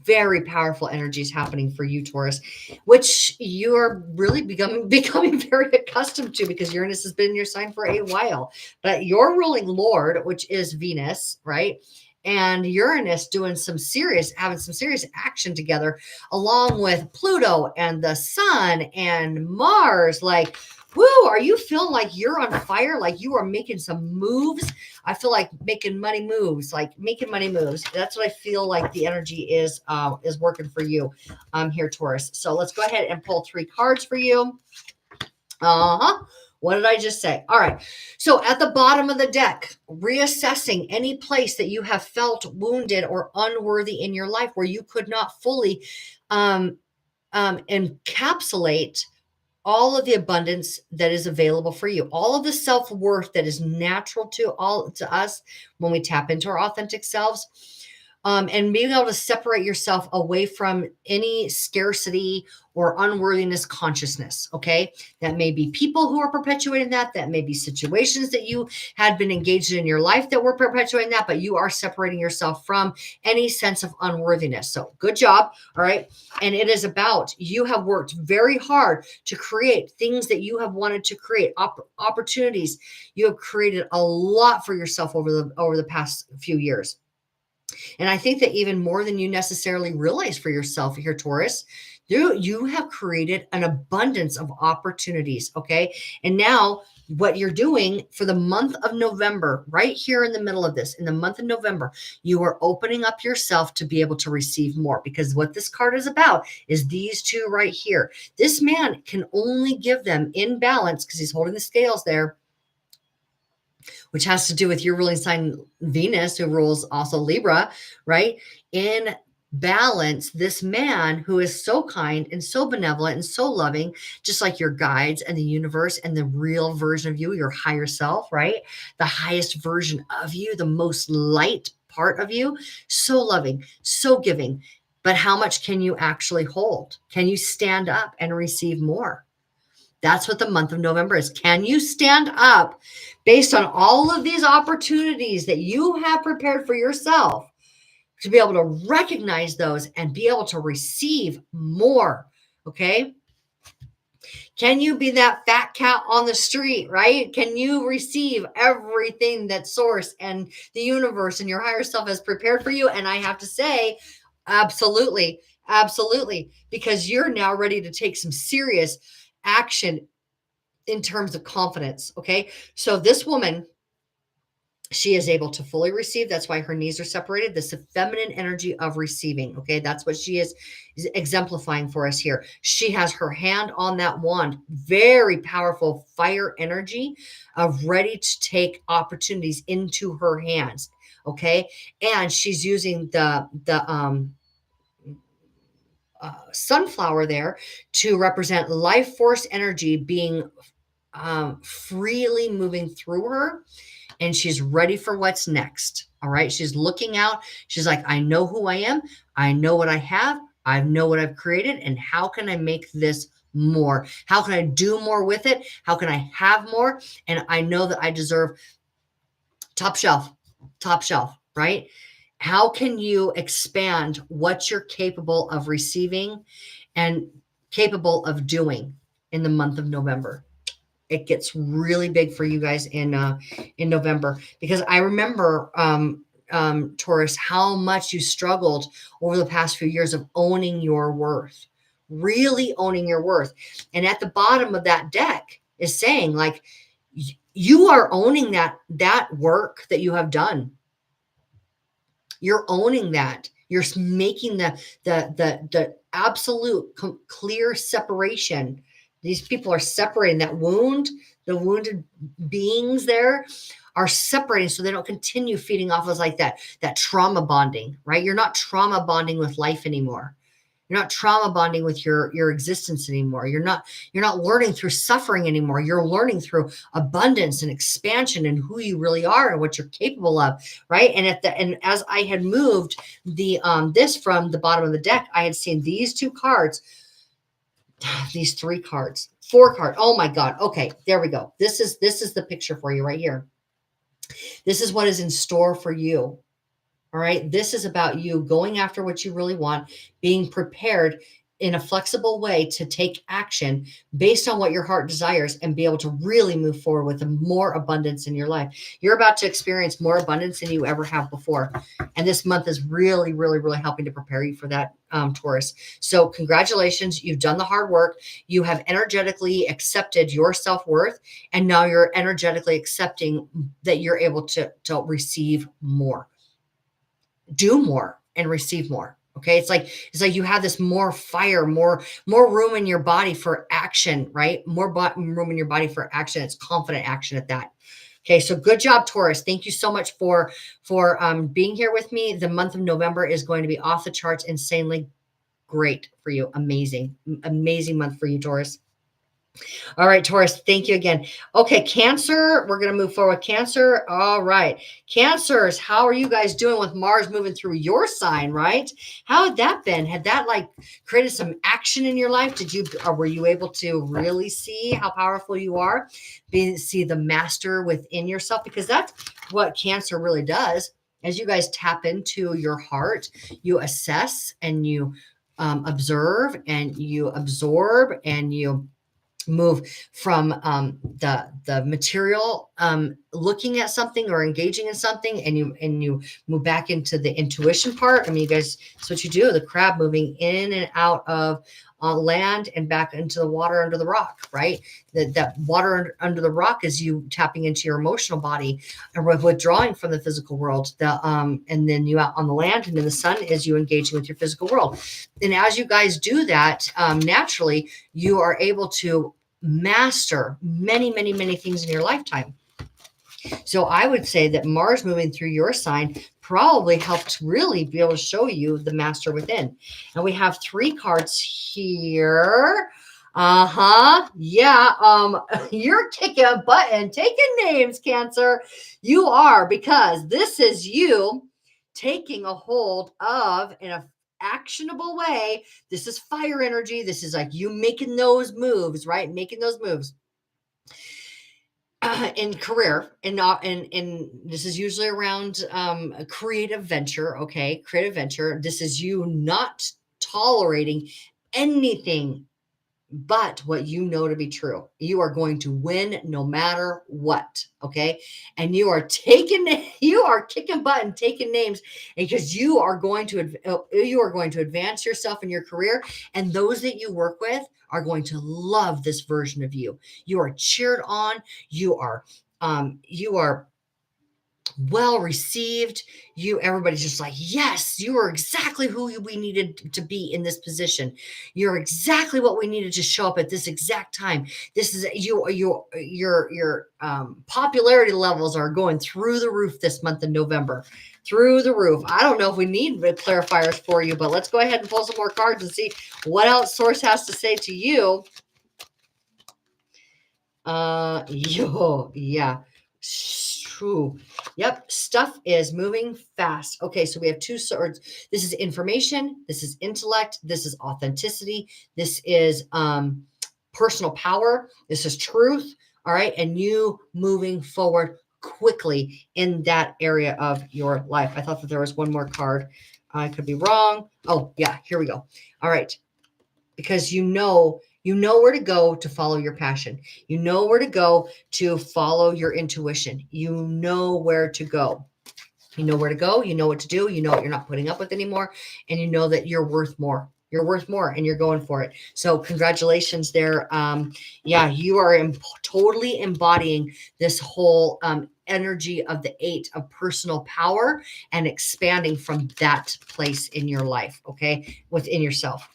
very powerful energies happening for you, Taurus, which you're really becoming very accustomed to because Uranus has been in your sign for a while. But your ruling Lord, which is Venus, right? And Uranus having some serious action together, along with Pluto and the Sun and Mars. Like, woo, are you feeling like you're on fire? Like you are making some moves? I feel like making money moves. That's what I feel like the energy is working for you here, Taurus. So let's go ahead and pull 3 cards for you. What did I just say? All right. So at the bottom of the deck, reassessing any place that you have felt wounded or unworthy in your life where you could not fully encapsulate all of the abundance that is available for you, all of the self-worth that is natural to us when we tap into our authentic selves, and being able to separate yourself away from any scarcity or unworthiness consciousness. Okay. That may be people who are perpetuating that. That may be situations that you had been engaged in your life that were perpetuating that, but you are separating yourself from any sense of unworthiness. So good job. All right. And it is about, you have worked very hard to create things that you have wanted to create, opportunities. You have created a lot for yourself over the past few years. And I think that even more than you necessarily realize for yourself here, Taurus, you have created an abundance of opportunities. Okay. And now what you're doing for the month of November, right here in the middle of this, in the month of November, you are opening up yourself to be able to receive more, because what this card is about is these two right here. This man can only give them in balance because he's holding the scales there, which has to do with your ruling sign Venus, who rules also Libra, right? In balance, this man who is so kind and so benevolent and so loving, just like your guides and the universe and the real version of you, your higher self, right? The highest version of you, the most light part of you, so loving, so giving. But how much can you actually hold? Can you stand up and receive more? That's what the month of November is. Can you stand up based on all of these opportunities that you have prepared for yourself to be able to recognize those and be able to receive more? Okay. Can you be that fat cat on the street, right? Can you receive everything that source and the universe and your higher self has prepared for you? And I have to say, absolutely, absolutely, because you're now ready to take some serious action in terms of confidence. Okay. So this woman, she is able to fully receive. That's why her knees are separated. This feminine energy of receiving. Okay. That's what she is exemplifying for us here. She has her hand on that wand, very powerful fire energy of ready to take opportunities into her hands. Okay. And she's using the sunflower there to represent life force energy being freely moving through her, and she's ready for what's next. All right. She's looking out. She's like, I know who I am. I know what I have. I know what I've created. And how can I make this more? How can I do more with it? How can I have more? And I know that I deserve top shelf, right? How can you expand what you're capable of receiving and capable of doing in the month of November? it gets really big for you guys in November, because I remember, Taurus, how much you struggled over the past few years of owning your worth, really owning your worth. And at the bottom of that deck is saying, like, you are owning that work that you have done. You're owning that. You're making the absolute clear separation. These people are separating that wound. The wounded beings there are separating so they don't continue feeding off of like that trauma bonding, right? You're not trauma bonding with life anymore. You're not trauma bonding with your existence anymore. You're not learning through suffering anymore. You're learning through abundance and expansion and who you really are and what you're capable of, right? And as I had moved the this from the bottom of the deck, I had seen these two cards, these three cards, four cards. Oh my God. Okay, there we go. This is the picture for you right here. This is what is in store for you. All right. This is about you going after what you really want, being prepared in a flexible way to take action based on what your heart desires and be able to really move forward with more abundance in your life. You're about to experience more abundance than you ever have before. And this month is really, really, really helping to prepare you for that, Taurus. So congratulations. You've done the hard work. You have energetically accepted your self-worth. And now you're energetically accepting that you're able to receive more. Do more and receive more. Okay. It's like you have this more fire, more room in your body for action, right? More room in your body for action. It's confident action at that. Okay. So good job, Taurus. Thank you so much for being here with me. The month of November is going to be off the charts, insanely great for you. Amazing month for you, Taurus. All right, Taurus, thank you again. Okay, Cancer, we're going to move forward. Cancer, all right. Cancers, how are you guys doing with Mars moving through your sign, right? How had that been? Had that like created some action in your life? Were you able to really see how powerful you are? See the master within yourself? Because that's what Cancer really does. As you guys tap into your heart, you assess and you observe and you absorb and you move from the material, looking at something or engaging in something, and you move back into the intuition part. I mean, you guys, that's what you do. The crab moving in and out of land and back into the water under the rock, right? That water under the rock is you tapping into your emotional body and withdrawing from the physical world. And then you out on the land, and then the sun is you engaging with your physical world. And as you guys do that, naturally, you are able to master many, many, many things in your lifetime. So I would say that Mars moving through your sign probably helped really be able to show you the master within. And we have three cards here. Yeah. You're kicking butt and taking names, Cancer. You are, because this is you taking a hold of in a actionable way. This is fire energy. This is like you making those moves, right? Making those moves in career, and not in this is usually around a creative venture. Okay, creative venture. This is you not tolerating anything but what you know to be true. You are going to win no matter what. Okay. And you are kicking butt and taking names, because you are going to advance yourself in your career. And those that you work with are going to love this version of you. You are cheered on. You are well received. Everybody's just like, yes, you are exactly who we needed to be in this position. You're exactly what we needed to show up at this exact time. This is your popularity levels are going through the roof this month in November. Through the roof. I don't know if we need clarifiers for you, but let's go ahead and pull some more cards and see what else Source has to say to you. Yeah. True. Yep. Stuff is moving fast. Okay. So we have two swords. This is information. This is intellect. This is authenticity. This is personal power. This is truth. All right. And you moving forward quickly in that area of your life. I thought that there was one more card. I could be wrong. Oh, yeah. Here we go. All right. Because you know You know where to go to follow your passion. You know where to go to follow your intuition. You know where to go. You know where to go. You know what to do. You know what you're not putting up with anymore. And you know that you're worth more. You're worth more and you're going for it. So congratulations there. Yeah, you are totally embodying this whole energy of the 8 of personal power and expanding from that place in your life. Okay. Within yourself.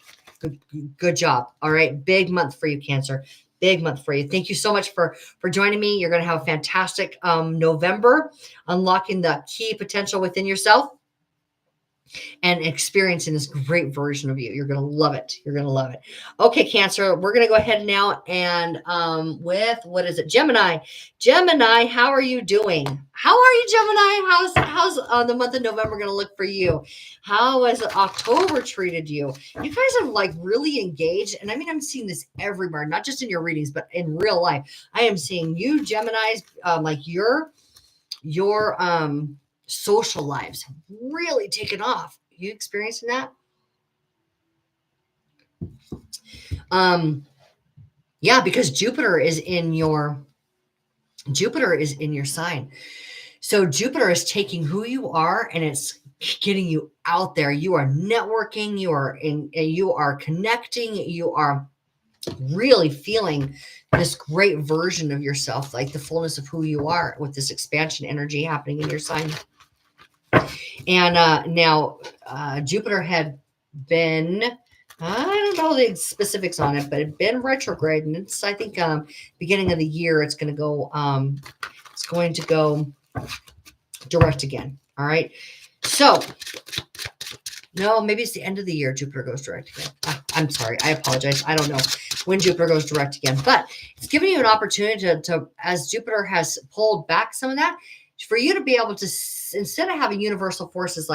Good job. All right. Big month for you, Cancer. Big month for you. Thank you so much for joining me. You're going to have a fantastic November, unlocking the key potential within yourself and experiencing this great version of you. You're going to love it. You're going to love it. Okay, Cancer, we're going to go ahead now and with, what is it? Gemini. Gemini, how are you doing? How are you, Gemini? How's the month of November going to look for you? How has October treated you? You guys have like really engaged. And I mean, I'm seeing this everywhere, not just in your readings, but in real life. I am seeing you, Geminis, like your social lives have really taken off. You experiencing that? Yeah, because Jupiter is in your sign. So Jupiter is taking who you are and it's getting you out there. You are networking, you are connecting, you are really feeling this great version of yourself, like the fullness of who you are with this expansion energy happening in your sign. And now Jupiter had been, I don't know the specifics on it, but it had been retrograde. And it's, I think, beginning of the year, it's going to go direct again. All right. So, no, maybe it's the end of the year Jupiter goes direct again. I'm sorry. I apologize. I don't know when Jupiter goes direct again, but it's giving you an opportunity to, as Jupiter has pulled back some of that, for you to be able to, instead of having universal forces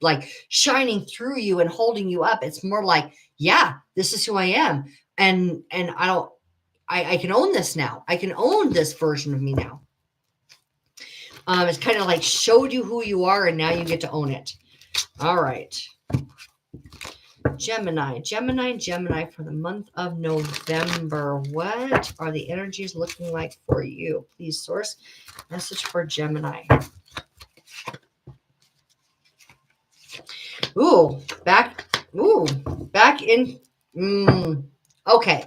like shining through you and holding you up, it's more like, yeah, this is who I am. And I can own this now. I can own this version of me now. It's kind of like showed you who you are and now you get to own it. All right. Gemini for the month of November. What are the energies looking like for you? Please, source message for Gemini. Back in. Okay.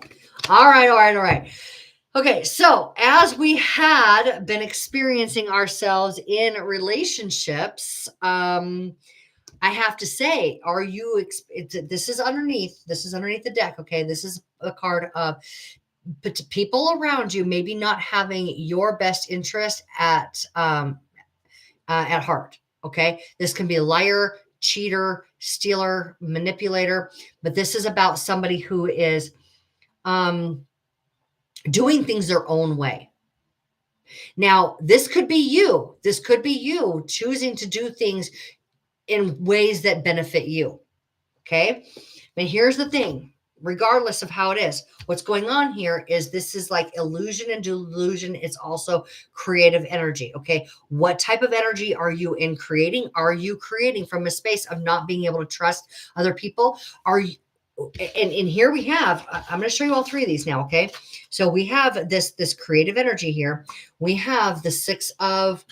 All right. Okay. So as we had been experiencing ourselves in relationships, I have to say, are you, this is underneath the deck. Okay. This is a card of people around you, maybe not having your best interest at heart. Okay. This can be a liar, cheater, stealer, manipulator, but this is about somebody who is, doing things their own way. Now, this could be you. This could be you choosing to do things in ways that benefit you. Okay. But here's the thing, regardless of how it is, what's going on here is this is like illusion and delusion. It's also creative energy. Okay. What type of energy are you in creating? Are you creating from a space of not being able to trust other people? Are you, and here we have, I'm going to show you all three of these now. Okay. So we have this creative energy here. We have the six of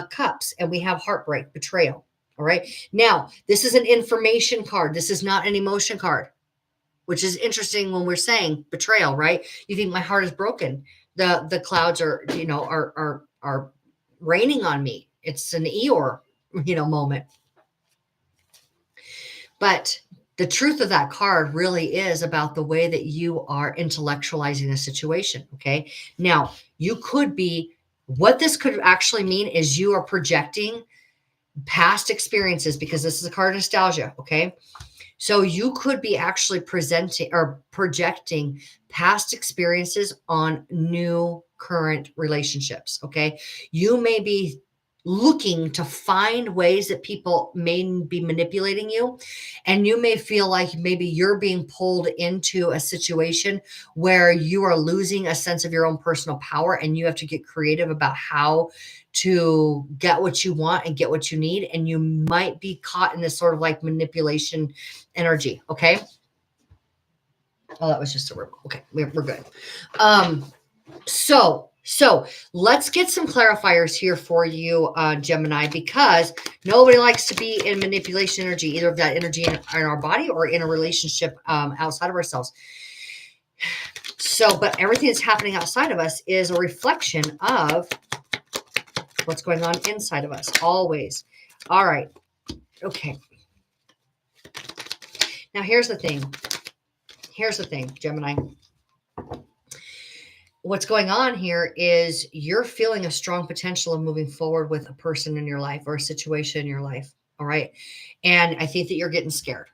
cups, and we have heartbreak, betrayal. All right. Now, this is an information card. This is not an emotion card, which is interesting when we're saying betrayal, right? You think my heart is broken. The clouds are, are raining on me. It's an Eeyore, moment. But the truth of that card really is about the way that you are intellectualizing a situation. Okay. Now, you could be, what this could actually mean is you are projecting past experiences, because this is a card of nostalgia. Okay. So you could be actually presenting or projecting past experiences on new current relationships. Okay. You may be looking to find ways that people may be manipulating you. And you may feel like maybe you're being pulled into a situation where you are losing a sense of your own personal power, and you have to get creative about how to get what you want and get what you need. And you might be caught in this sort of like manipulation energy. Okay. Oh, that was just a ripple. Okay, we're good. So let's get some clarifiers here for you, Gemini, because nobody likes to be in manipulation energy, either of that energy in our body or in a relationship outside of ourselves. So, but everything that's happening outside of us is a reflection of what's going on inside of us, always. All right. Okay. Now, here's the thing. Here's the thing, Gemini. What's going on here is you're feeling a strong potential of moving forward with a person in your life or a situation in your life. All right. And I think that you're getting scared.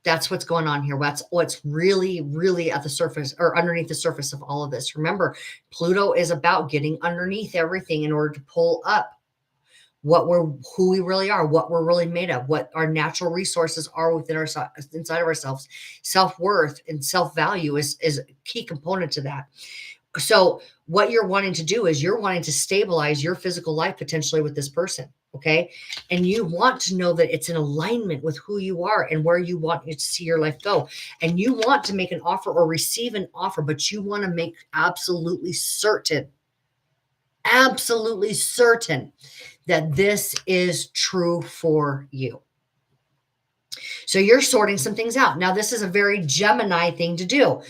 That's what's going on here. What's really, really at the surface or underneath the surface of all of this. Remember, Pluto is about getting underneath everything in order to pull up who we really are, what we're really made of, what our natural resources are within our inside of ourselves. Self-worth and self-value is a key component to that. So what you're wanting to do is you're wanting to stabilize your physical life potentially with this person. Okay. And you want to know that it's in alignment with who you are and where you want to see your life go. And you want to make an offer or receive an offer, but you want to make absolutely certain that this is true for you. So you're sorting some things out. Now, this is a very Gemini thing to do.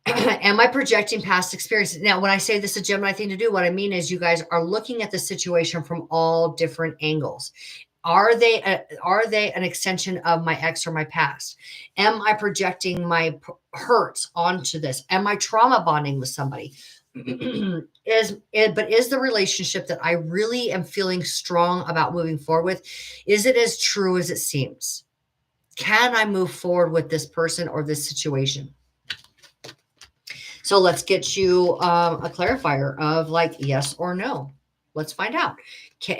Am I projecting past experiences? Now, when I say this is a Gemini thing to do, what I mean is you guys are looking at the situation from all different angles. Are they an extension of my ex or my past? Am I projecting my hurts onto this? Am I trauma bonding with somebody? Is the relationship that I really am feeling strong about moving forward with, is it as true as it seems? Can I move forward with this person or this situation? So let's get you a clarifier of like yes or no. Let's find out.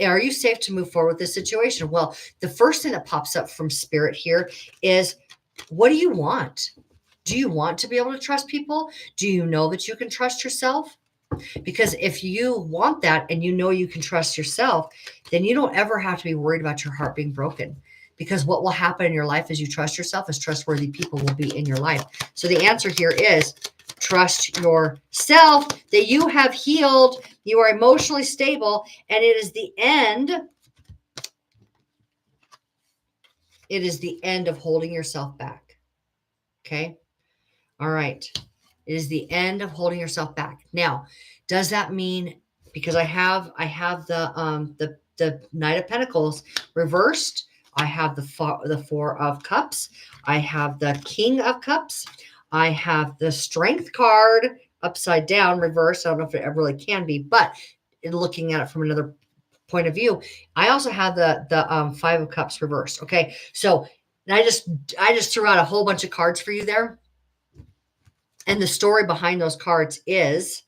Are you safe to move forward with this situation? Well, the first thing that pops up from spirit here is, what do you want? Do you want to be able to trust people? Do you know that you can trust yourself? Because if you want that and you know you can trust yourself, then you don't ever have to be worried about your heart being broken. Because what will happen in your life as you trust yourself is trustworthy people will be in your life. So the answer here is trust yourself, that you have healed, you are emotionally stable, and it is the end. It is the end of holding yourself back. Okay. All right. It is the end of holding yourself back. Now, does that mean, because I have the Knight of Pentacles reversed, I have the Four of Cups, I have the King of Cups, I have the Strength card upside down reversed. I don't know if it really can be, but looking at it from another point of view, I also have the Five of Cups reversed. Okay, so I just threw out a whole bunch of cards for you there. And the story behind those cards is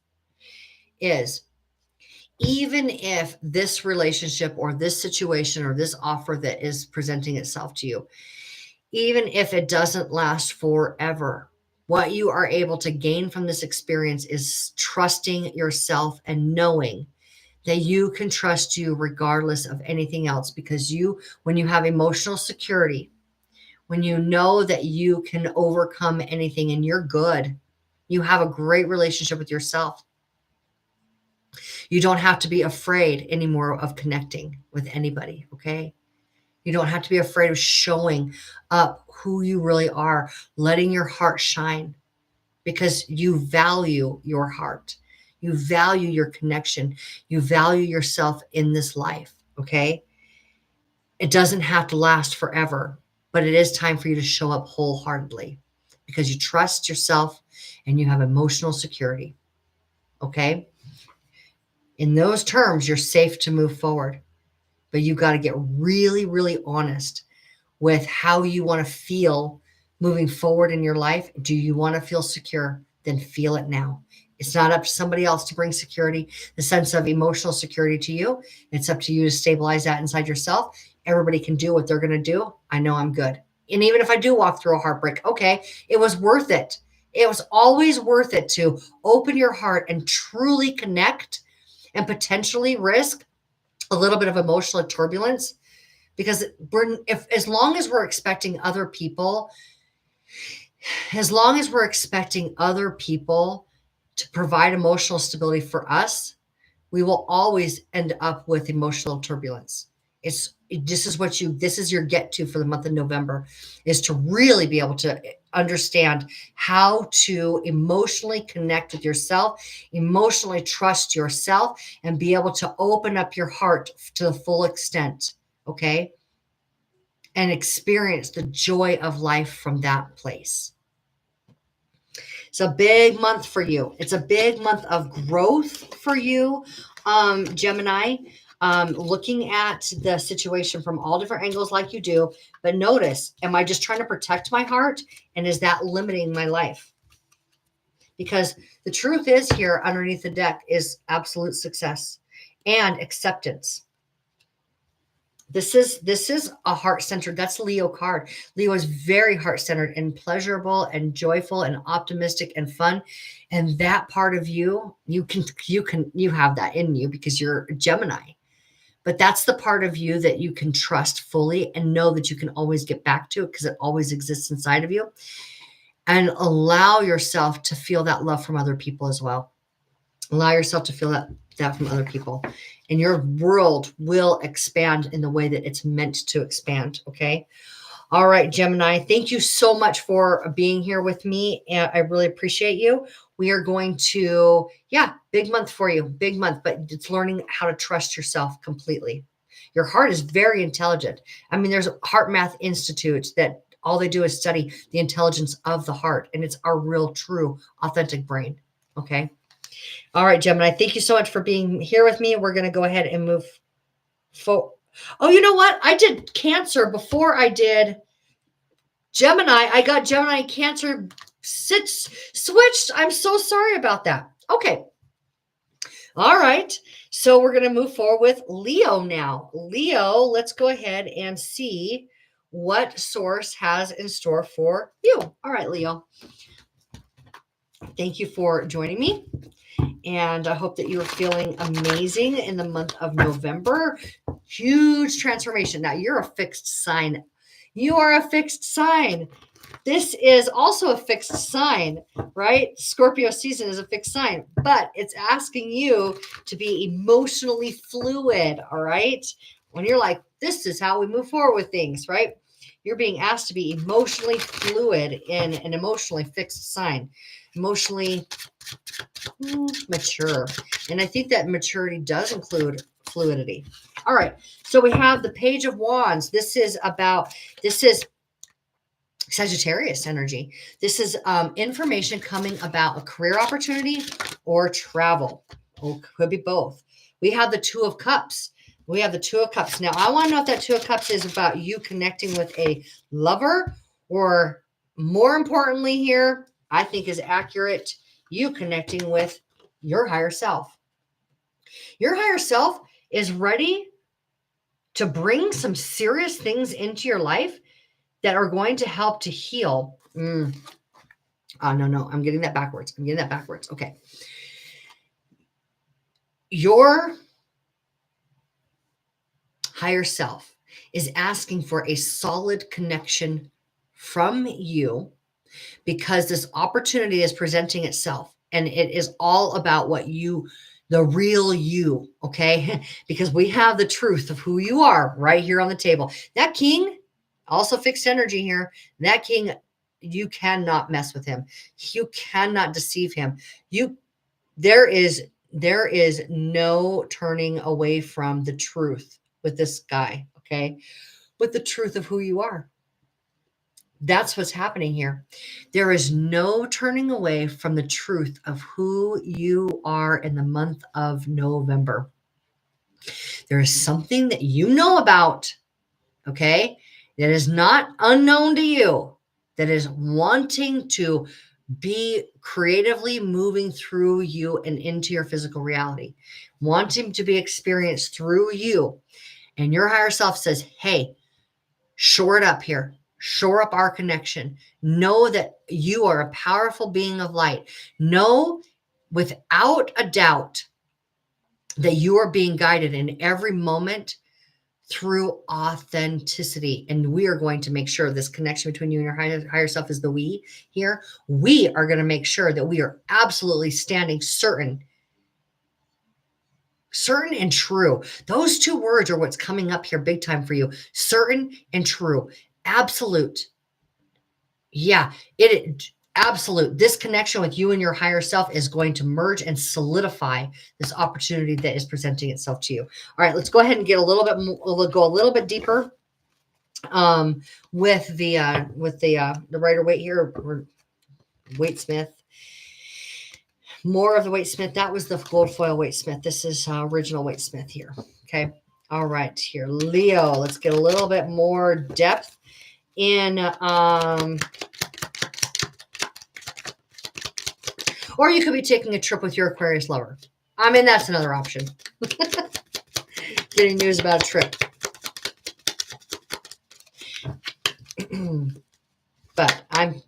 even if this relationship or this situation or this offer that is presenting itself to you, even if it doesn't last forever, what you are able to gain from this experience is trusting yourself and knowing that you can trust you regardless of anything else. Because when you have emotional security, when you know that you can overcome anything and you're good, you have a great relationship with yourself. You don't have to be afraid anymore of connecting with anybody, okay? You don't have to be afraid of showing up who you really are, letting your heart shine, because you value your heart. You value your connection. You value yourself in this life, okay? It doesn't have to last forever, but it is time for you to show up wholeheartedly because you trust yourself and you have emotional security, okay? In those terms, you're safe to move forward, but you've got to get really, really honest with how you want to feel moving forward in your life. Do you want to feel secure? Then feel it now. It's not up to somebody else to bring security, the sense of emotional security to you. It's up to you to stabilize that inside yourself. Everybody can do what they're going to do. I know I'm good. And even if I do walk through a heartbreak, okay, it was worth it. It was always worth it to open your heart and truly connect and potentially risk a little bit of emotional turbulence, because as long as we're expecting other people As long as we're expecting other people to provide emotional stability for us, we will always end up with emotional turbulence. This is your get to for the month of November, is to really be able to understand how to emotionally connect with yourself, emotionally trust yourself, and be able to open up your heart to the full extent, okay? And experience the joy of life from that place. It's a big month for you. It's a big month of growth for you, Gemini. Looking at the situation from all different angles like you do. But notice, am I just trying to protect my heart? And is that limiting my life? Because the truth is here underneath the deck is absolute success and acceptance. This is a heart-centered, that's Leo card. Leo is very heart-centered and pleasurable and joyful and optimistic and fun. And that part of you, you have that in you because you're a Gemini. But that's the part of you that you can trust fully and know that you can always get back to it because it always exists inside of you. And allow yourself to feel that love from other people as well. Allow yourself to feel that from other people. And your world will expand in the way that it's meant to expand. Okay. All right, Gemini, thank you so much for being here with me. And I really appreciate you. We are going to, big month for you, big month, but it's learning how to trust yourself completely. Your heart is very intelligent. I mean, there's Heart Math Institute that all they do is study the intelligence of the heart, and it's our real, true, authentic brain. Okay. All right, Gemini, thank you so much for being here with me. We're going to go ahead and move forward. Oh, you know what? I did Cancer before I did Gemini. I got Gemini Cancer switched. I'm so sorry about that. Okay. All right. So we're going to move forward with Leo now. Leo, let's go ahead and see what source has in store for you. All right, Leo. Thank you for joining me. And I hope that you're feeling amazing in the month of November. Huge transformation. Now you're a fixed sign. You are a fixed sign. This is also a fixed sign, right? Scorpio season is a fixed sign, but it's asking you to be emotionally fluid, all right? When you're like, this is how we move forward with things, right? You're being asked to be emotionally fluid in an emotionally fixed sign, emotionally mature. And I think that maturity does include fluidity. All right. So we have the Page of Wands. This is Sagittarius energy. This is information coming about a career opportunity or travel. Or could be both. We have the Two of Cups. Now, I want to know if that Two of Cups is about you connecting with a lover, or more importantly here, I think is accurate, you connecting with your higher self. Your higher self is ready to bring some serious things into your life that are going to help to heal. Oh, no, I'm getting that backwards. Okay. Your higher self is asking for a solid connection from you because this opportunity is presenting itself, and it is all about the real you, okay? Because we have the truth of who you are right here on the table. That King, also fixed energy here, that King, you cannot mess with him. You cannot deceive him. There is no turning away from the truth with this guy, okay? With the truth of who you are. That's what's happening here. There is no turning away from the truth of who you are in the month of November. There is something that you know about, okay, that is not unknown to you, that is wanting to be creatively moving through you and into your physical reality, wanting to be experienced through you. And your higher self says, hey, shore it up here. Shore up our connection. Know that you are a powerful being of light. Know without a doubt that you are being guided in every moment through authenticity. And we are going to make sure this connection between you and your higher self is the we here. We are going to make sure that we are absolutely standing certain and true. Those two words are what's coming up here big time for you. Certain and true. Absolute. Yeah, absolute. This connection with you and your higher self is going to merge and solidify this opportunity that is presenting itself to you. All right, let's go ahead and get a little bit more, we'll go a little bit deeper with the Rider Waite here, or Waite Smith. More of the Waite Smith. That was the gold foil Waite Smith. This is original Waite Smith here. Okay. All right. Here, Leo. Let's get a little bit more depth in, or you could be taking a trip with your Aquarius lover. I mean, that's another option. Getting news about a trip. But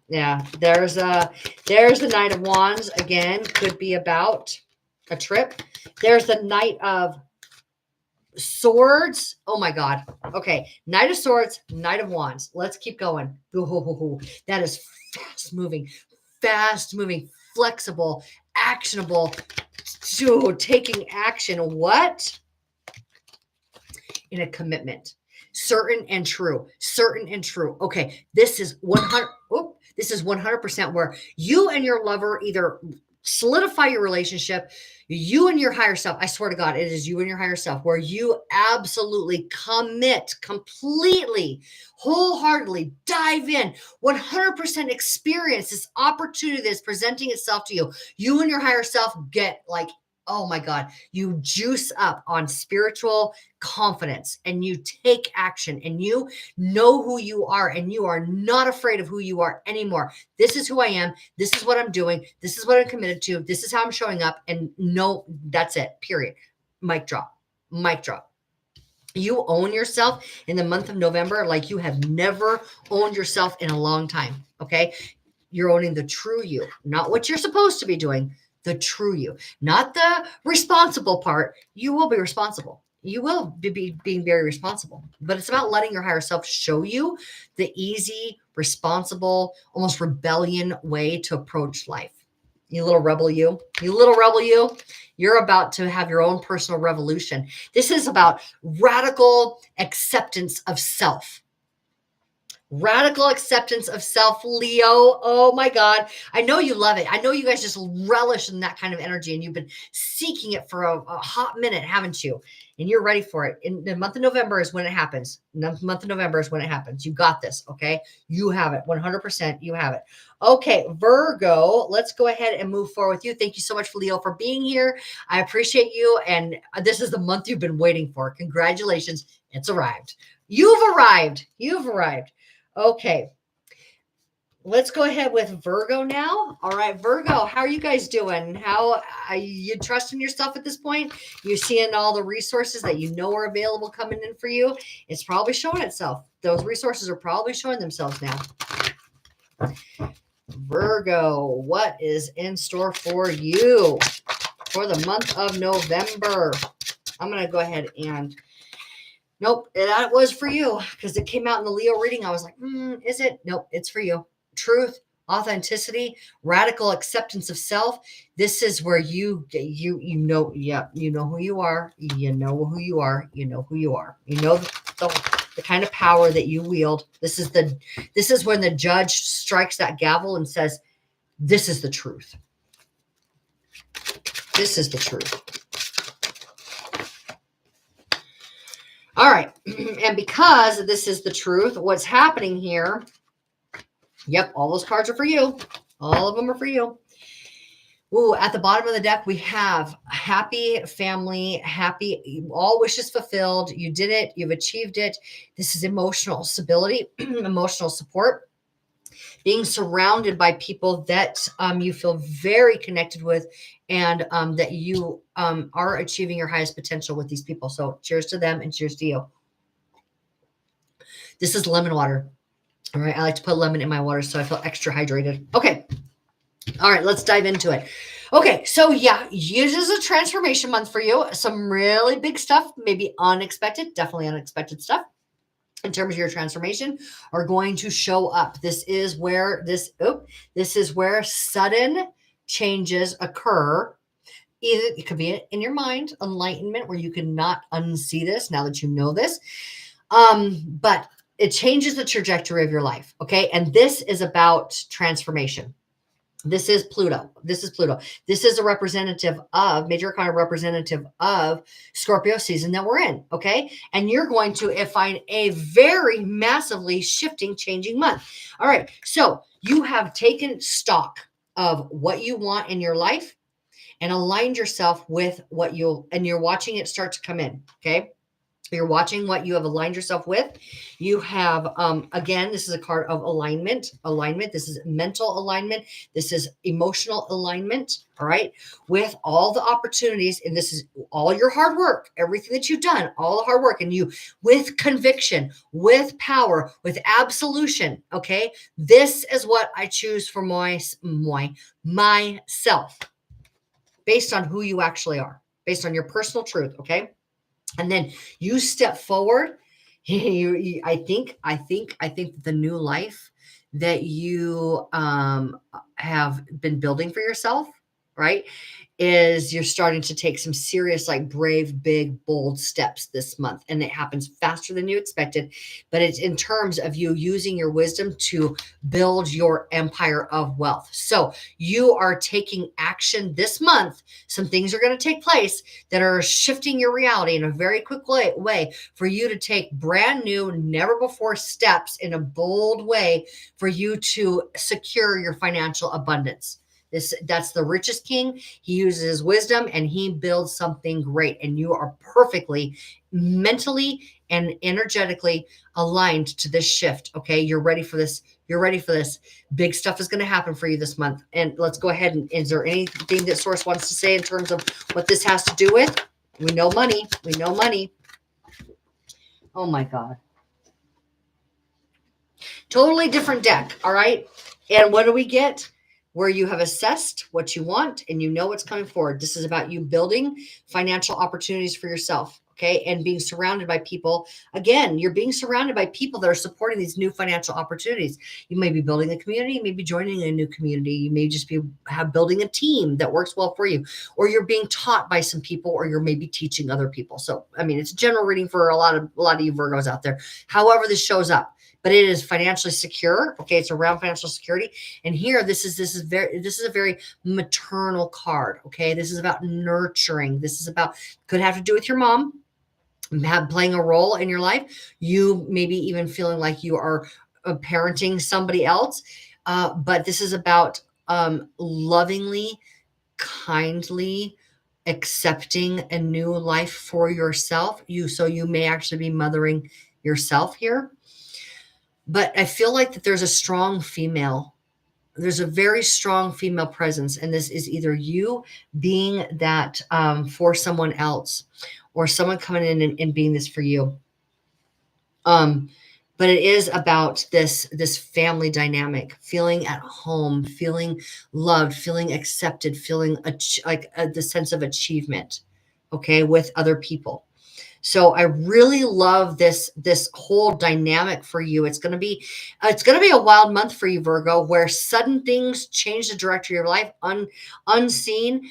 there's the Knight of Wands again, could be about a trip. There's the Knight of Swords. Oh my God. Okay. Knight of Swords, Knight of Wands. Let's keep going. That is fast moving, flexible, actionable, taking action. What? In a commitment. Certain and true. Okay. This is 100% where you and your lover either solidify your relationship, you and your higher self. I swear to God, it is you and your higher self where you absolutely commit completely, wholeheartedly, dive in, 100% experience this opportunity that's presenting itself to you. You and your higher self get like, oh my God, you juice up on spiritual confidence and you take action and you know who you are and you are not afraid of who you are anymore. This is who I am. This is what I'm doing. This is what I'm committed to. This is how I'm showing up. And no, that's it. Period. Mic drop. You own yourself in the month of November like you have never owned yourself in a long time. Okay. You're owning the true you, not what you're supposed to be doing. The true you, not the responsible part. You will be responsible. You will be being very responsible, but it's about letting your higher self show you the easy, responsible, almost rebellion way to approach life. You little rebel you, you're about to have your own personal revolution. This is about radical acceptance of self. Radical acceptance of self, Leo. Oh my God. I know you love it. I know you guys just relish in that kind of energy and you've been seeking it for a hot minute, haven't you? And you're ready for it. In the month of November is when it happens. The month of November is when it happens. You got this. Okay. You have it. 100%. You have it. Okay. Virgo, let's go ahead and move forward with you. Thank you so much, Leo, for being here. I appreciate you. And this is the month you've been waiting for. Congratulations. It's arrived. You've arrived. Okay, let's go ahead with Virgo now. All right, Virgo, how are you guys doing? How are you trusting yourself at this point? You seeing all the resources that you know are available coming in for you? It's probably showing itself. Those resources are probably showing themselves now. Virgo, what is in store for you for the month of November? I'm going to go ahead and... Nope, that was for you because it came out in the Leo reading. I was like, is it? Nope, it's for you. Truth, authenticity, radical acceptance of self. This is where you know, you know who you are. You know who you are. You know who you are. You know the kind of power that you wield. This is when the judge strikes that gavel and says, "This is the truth. This is the truth." All right. And because this is the truth, what's happening here, yep, all those cards are for you. All of them are for you. Ooh, at the bottom of the deck, we have happy family, happy, all wishes fulfilled. You did it. You've achieved it. This is emotional stability, emotional support. Being surrounded by people that you feel very connected with and that you are achieving your highest potential with these people. So cheers to them and cheers to you. This is lemon water. All right. I like to put lemon in my water so I feel extra hydrated. Okay. All right. Let's dive into it. Okay, so yeah, this is a transformation month for you. Some really big stuff, maybe unexpected, definitely unexpected stuff in terms of your transformation are going to show up. This is where this is where sudden changes occur. Either it could be in your mind, enlightenment, where you cannot unsee this now that you know this. But it changes the trajectory of your life. Okay. And this is about transformation. This is Pluto. This is Pluto. This is a representative of major arcana representative of Scorpio season that we're in. Okay. And you're going to find a very massively shifting, changing month. All right. So you have taken stock of what you want in your life and aligned yourself with what and you're watching it start to come in. Okay. You're watching what you have aligned yourself with. You have, again, this is a card of alignment. This is mental alignment. This is emotional alignment. All right. With all the opportunities. And this is all your hard work, everything that you've done, all the hard work, and you with conviction, with power, with absolution. Okay. This is what I choose for myself based on who you actually are, based on your personal truth. Okay. And then you step forward. I think that the new life that you have been building for yourself, right, is you're starting to take some serious, like brave, big, bold steps this month. And it happens faster than you expected. But it's in terms of you using your wisdom to build your empire of wealth. So you are taking action this month. Some things are going to take place that are shifting your reality in a very quick way for you to take brand new, never before steps in a bold way for you to secure your financial abundance. That's the richest king. He uses his wisdom and he builds something great. And you are perfectly mentally and energetically aligned to this shift. Okay. You're ready for this. You're ready for this. Big stuff is going to happen for you this month. And let's go ahead. And is there anything that Source wants to say in terms of what this has to do with? We know money. We know money. Oh my God. Totally different deck. All right. And what do we get? Where you have assessed what you want and you know what's coming forward. This is about you building financial opportunities for yourself. Okay. And being surrounded by people. Again, you're being surrounded by people that are supporting these new financial opportunities. You may be building a community, you may be joining a new community. You may just be building a team that works well for you, or you're being taught by some people, or you're maybe teaching other people. So, I mean, it's a general reading for a lot of you Virgos out there. However, this shows up. But it is financially secure. Okay, it's around financial security. And here, this is a very maternal card. Okay, this is about nurturing. This is about, could have to do with your mom playing a role in your life. You maybe even feeling like you are parenting somebody else. But this is about lovingly, kindly accepting a new life for yourself. So you may actually be mothering yourself here. But I feel like that there's a strong female. There's a very strong female presence. And this is either you being that for someone else, or someone coming in and being this for you. But it is about this family dynamic, feeling at home, feeling loved, feeling accepted, feeling the sense of achievement, okay, with other people. So I really love this whole dynamic for you. It's going to be a wild month for you, Virgo, where sudden things change the directory of your life, unseen,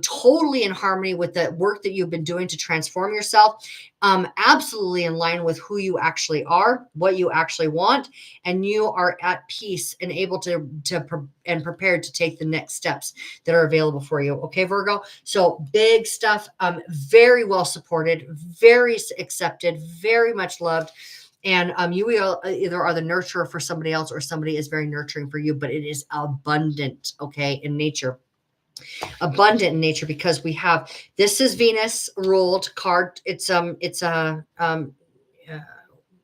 totally in harmony with the work that you've been doing to transform yourself, absolutely in line with who you actually are, what you actually want, and you are at peace and able to and prepared to take the next steps that are available for you. Okay, Virgo. So big stuff, very well supported, very accepted, very much loved. And you either are the nurturer for somebody else, or somebody is very nurturing for you, but it is abundant, okay, in nature. Abundant in nature, because we have, this is Venus ruled card. It's a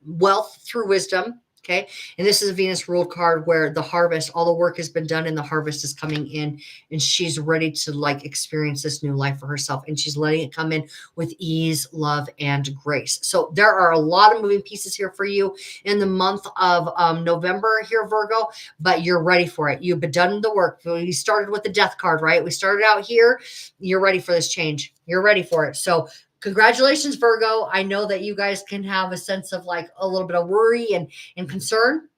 wealth through wisdom. Okay. And this is a Venus ruled card where the harvest, all the work has been done and the harvest is coming in and she's ready to like experience this new life for herself. And she's letting it come in with ease, love, and grace. So there are a lot of moving pieces here for you in the month of November here, Virgo, but you're ready for it. You've been done the work. We started with the death card, right? We started out here. You're ready for this change. You're ready for it. So congratulations, Virgo. I know that you guys can have a sense of like a little bit of worry and concern.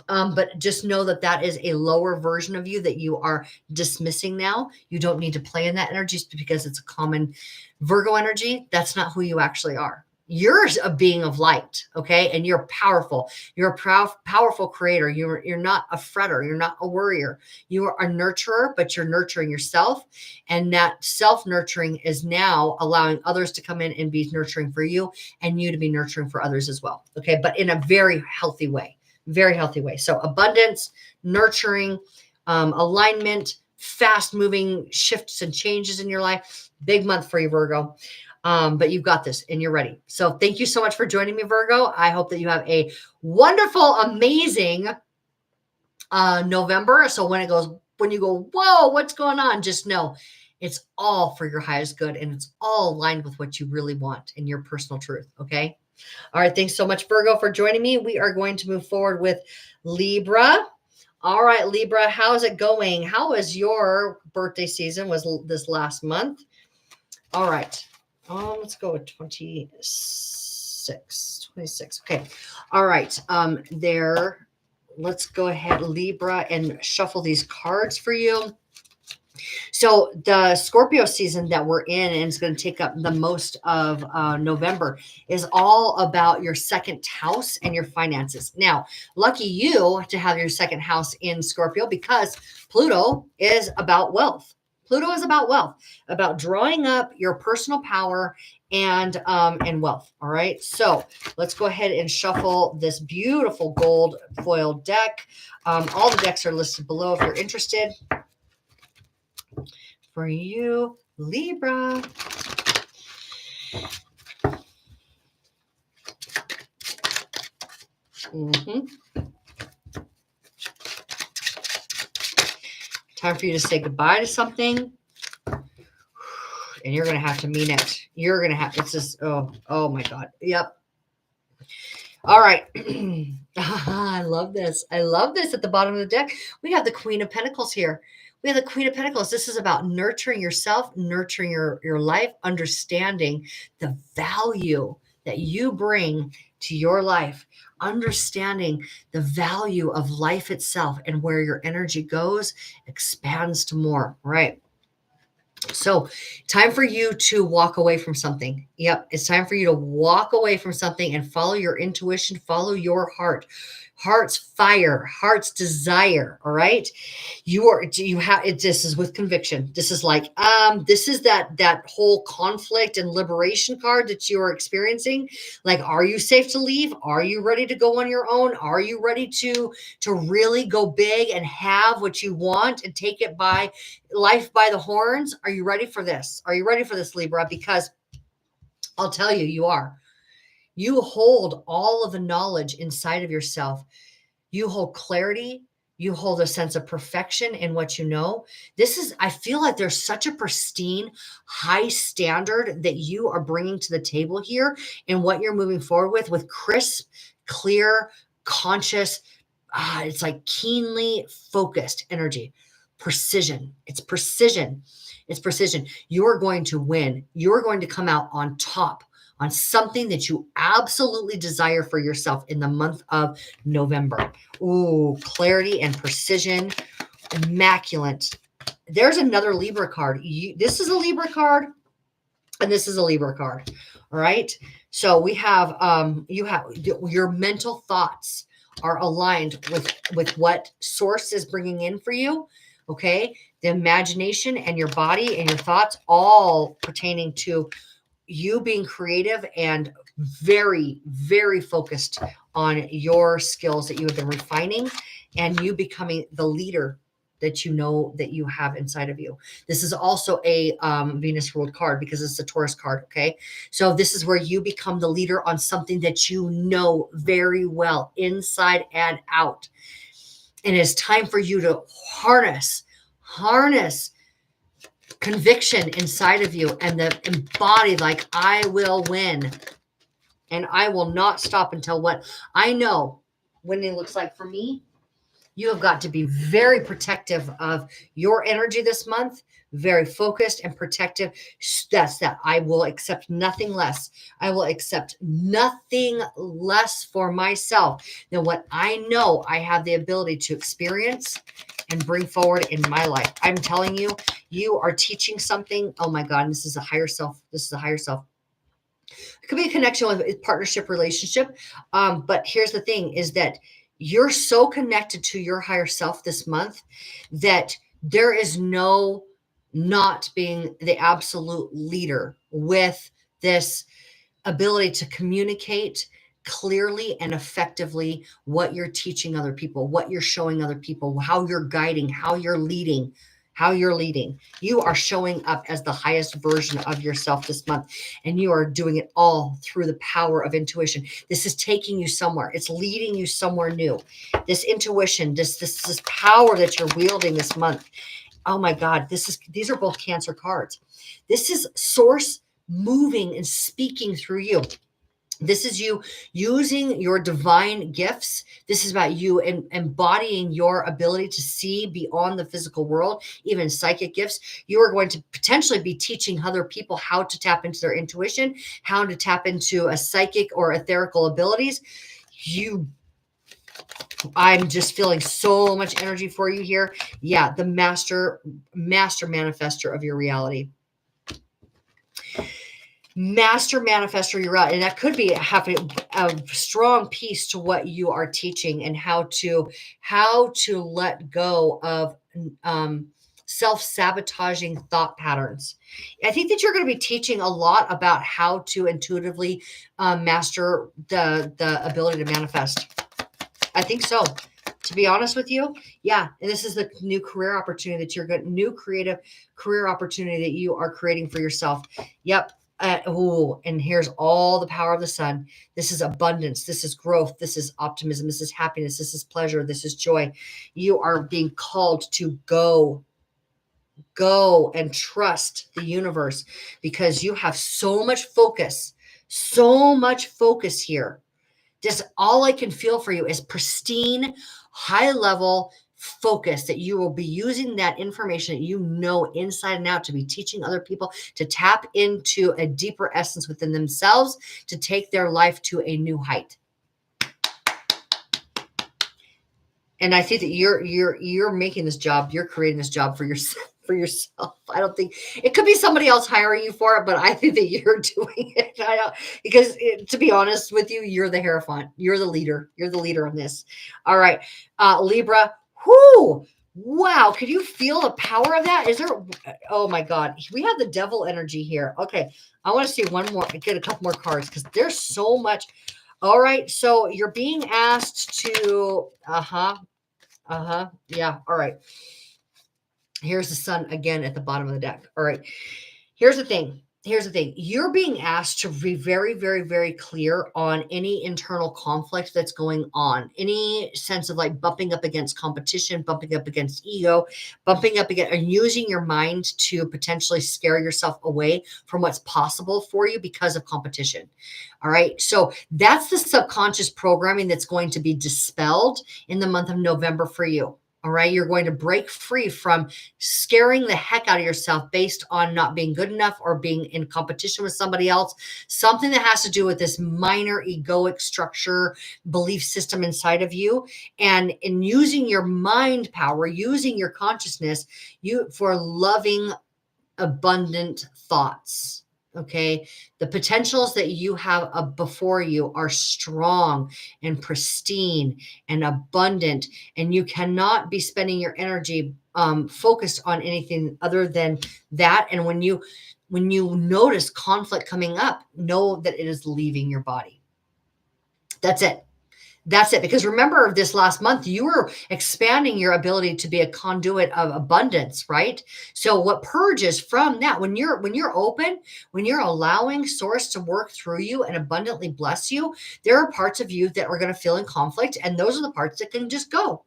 But just know that that is a lower version of you that you are dismissing now. You don't need to play in that energy just because it's a common Virgo energy. That's not who you actually are. You're a being of light, okay? And you're powerful. You're a powerful creator. You're not a fretter. You're not a worrier. You are a nurturer, but you're nurturing yourself. And that self-nurturing is now allowing others to come in and be nurturing for you and you to be nurturing for others as well, okay? But in a very healthy way. Very healthy way. So abundance, nurturing, alignment, fast moving shifts and changes in your life. Big month for you, Virgo. But you've got this and you're ready. So thank you so much for joining me, Virgo. I hope that you have a wonderful, amazing November. So when you go, whoa, what's going on? Just know it's all for your highest good and it's all aligned with what you really want in your personal truth. Okay. All right. Thanks so much, Virgo, for joining me. We are going to move forward with Libra. All right, Libra, how's it going? How was your birthday season? Was this last month? All right. Let's go with 26. Okay. All right. Let's go ahead, Libra, and shuffle these cards for you. So the Scorpio season that we're in and is going to take up the most of November is all about your second house and your finances. Now, lucky you to have your second house in Scorpio because Pluto is about wealth. Pluto is about wealth, about drawing up your personal power and wealth. All right. So let's go ahead and shuffle this beautiful gold foil deck. All the decks are listed below if you're interested. For you, Libra. Time for you to say goodbye to something. And you're going to have to mean it. You're going to have, it's just, oh my God. Yep. All right. I love this. I love this at the bottom of the deck. We have the Queen of Pentacles here. We have the Queen of Pentacles. This is about nurturing yourself, nurturing your life, understanding the value that you bring to your life, understanding the value of life itself and where your energy goes, expands to more, right? So time for you to walk away from something. Yep. It's time for you to walk away from something and follow your intuition, follow your heart's fire, heart's desire. All right. This is with conviction. This is like, this is that whole conflict and liberation card that you are experiencing. Like, are you safe to leave? Are you ready to go on your own? Are you ready to really go big and have what you want and take it by life by the horns? Are you ready for this? Are you ready for this, Libra? Because I'll tell you, you are. You hold all of the knowledge inside of yourself. You hold clarity. You hold a sense of perfection in what you know. I feel like there's such a pristine, high standard that you are bringing to the table here and what you're moving forward with crisp, clear, conscious, it's like keenly focused energy. Precision. It's precision. It's precision. You're going to win. You're going to come out on top on something that you absolutely desire for yourself in the month of November. Ooh, clarity and precision. Immaculate. There's another Libra card. This is a Libra card, and this is a Libra card. All right. So we have, you have your mental thoughts are aligned with what source is bringing in for you. Okay. The imagination and your body and your thoughts all pertaining to you being creative and very, very focused on your skills that you have been refining and you becoming the leader that you know that you have inside of you. This is also a Venus ruled card because it's a Taurus card. Okay. So this is where you become the leader on something that you know very well, inside and out. And it's time for you to harness conviction inside of you and the embody, like, I will win and I will not stop until what I know winning looks like for me. You have got to be very protective of your energy this month, very focused and protective. That's that. I will accept nothing less. I will accept nothing less for myself than what I know I have the ability to experience and bring forward in my life. I'm telling you, you are teaching something. Oh my God, this is a higher self. This is a higher self. It could be a connection with a partnership relationship. But here's the thing is that you're so connected to your higher self this month that there is no not being the absolute leader with this ability to communicate clearly and effectively what you're teaching other people, what you're showing other people, how you're guiding, how you're leading. You are showing up as the highest version of yourself this month, and you are doing it all through the power of intuition. This is taking you somewhere. It's leading you somewhere new. This intuition, this power that you're wielding this month. Oh my God, these are both Cancer cards. This is source moving and speaking through you. This is you using your divine gifts. This is about you embodying your ability to see beyond the physical world, even psychic gifts. You are going to potentially be teaching other people how to tap into their intuition, how to tap into a psychic or etherical abilities. I'm just feeling so much energy for you here. Yeah, the master manifester of your reality. Master manifester you're out, and that could be having a strong piece to what you are teaching and how to let go of self-sabotaging thought patterns. I think that you're going to be teaching a lot about how to intuitively master the ability to manifest. I think so, to be honest with you. Yeah. And this is the new career opportunity that you're getting, new creative career opportunity that you are creating for yourself. Yep. And here's all the power of the sun. This is abundance. This is growth. This is optimism. This is happiness. This is pleasure. This is joy. You are being called to go and trust the universe because you have so much focus here. Just all I can feel for you is pristine, high level focus that you will be using that information that you know inside and out to be teaching other people to tap into a deeper essence within themselves to take their life to a new height. And I think that you're making this job, you're creating this job for yourself. I don't think it could be somebody else hiring you for it, but I think that you're doing it. Because to be honest with you, you're the Hierophant. You're the leader. You're the leader on this. All right. Libra. Whoo. Wow. Can you feel the power of that? Oh my God. We have the devil energy here. Okay. I want to see one more, get a couple more cards because there's so much. All right. So you're being asked to, yeah. All right. Here's the sun again at the bottom of the deck. All right. Here's the thing. You're being asked to be very, very, very clear on any internal conflict that's going on. Any sense of like bumping up against competition, bumping up against ego, bumping up against, and using your mind to potentially scare yourself away from what's possible for you because of competition. All right. So that's the subconscious programming that's going to be dispelled in the month of November for you. All right. You're going to break free from scaring the heck out of yourself based on not being good enough or being in competition with somebody else. Something that has to do with this minor egoic structure, belief system inside of you. And in using your mind power, using your consciousness, for loving, abundant thoughts. Okay. The potentials that you have before you are strong and pristine and abundant, and you cannot be spending your energy focused on anything other than that. And when you notice conflict coming up, know that it is leaving your body. That's it. That's it. Because remember, this last month, you were expanding your ability to be a conduit of abundance, right? So what purges from that, when you're open, when you're allowing source to work through you and abundantly bless you, there are parts of you that are going to feel in conflict. And those are the parts that can just go.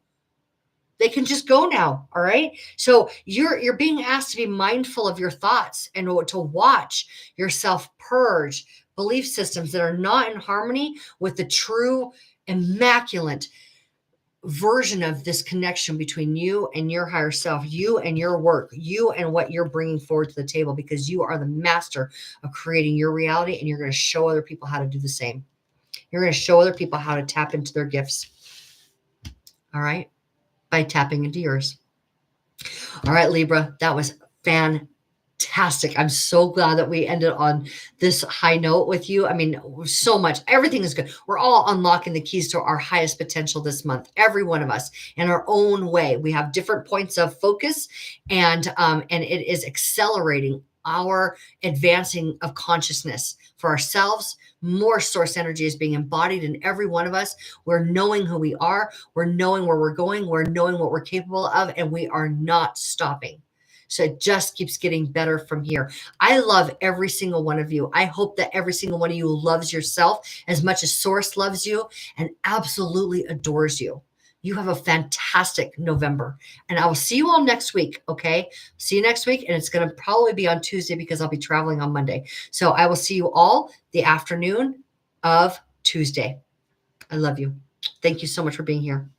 They can just go now. All right. So you're being asked to be mindful of your thoughts and to watch yourself purge belief systems that are not in harmony with the true immaculate version of this connection between you and your higher self, you and your work, you and what you're bringing forward to the table, because you are the master of creating your reality, and you're going to show other people how to do the same. You're going to show other people how to tap into their gifts. All right. By tapping into yours. All right, Libra, that was fantastic. I'm so glad that we ended on this high note with you. I mean, so much. Everything is good. We're all unlocking the keys to our highest potential this month. Every one of us in our own way. We have different points of focus, and it is accelerating our advancing of consciousness for ourselves. More source energy is being embodied in every one of us. We're knowing who we are. We're knowing where we're going. We're knowing what we're capable of, and we are not stopping. So it just keeps getting better from here. I love every single one of you. I hope that every single one of you loves yourself as much as Source loves you and absolutely adores you. You have a fantastic November, and I will see you all next week. Okay. See you next week. And it's going to probably be on Tuesday because I'll be traveling on Monday. So I will see you all the afternoon of Tuesday. I love you. Thank you so much for being here.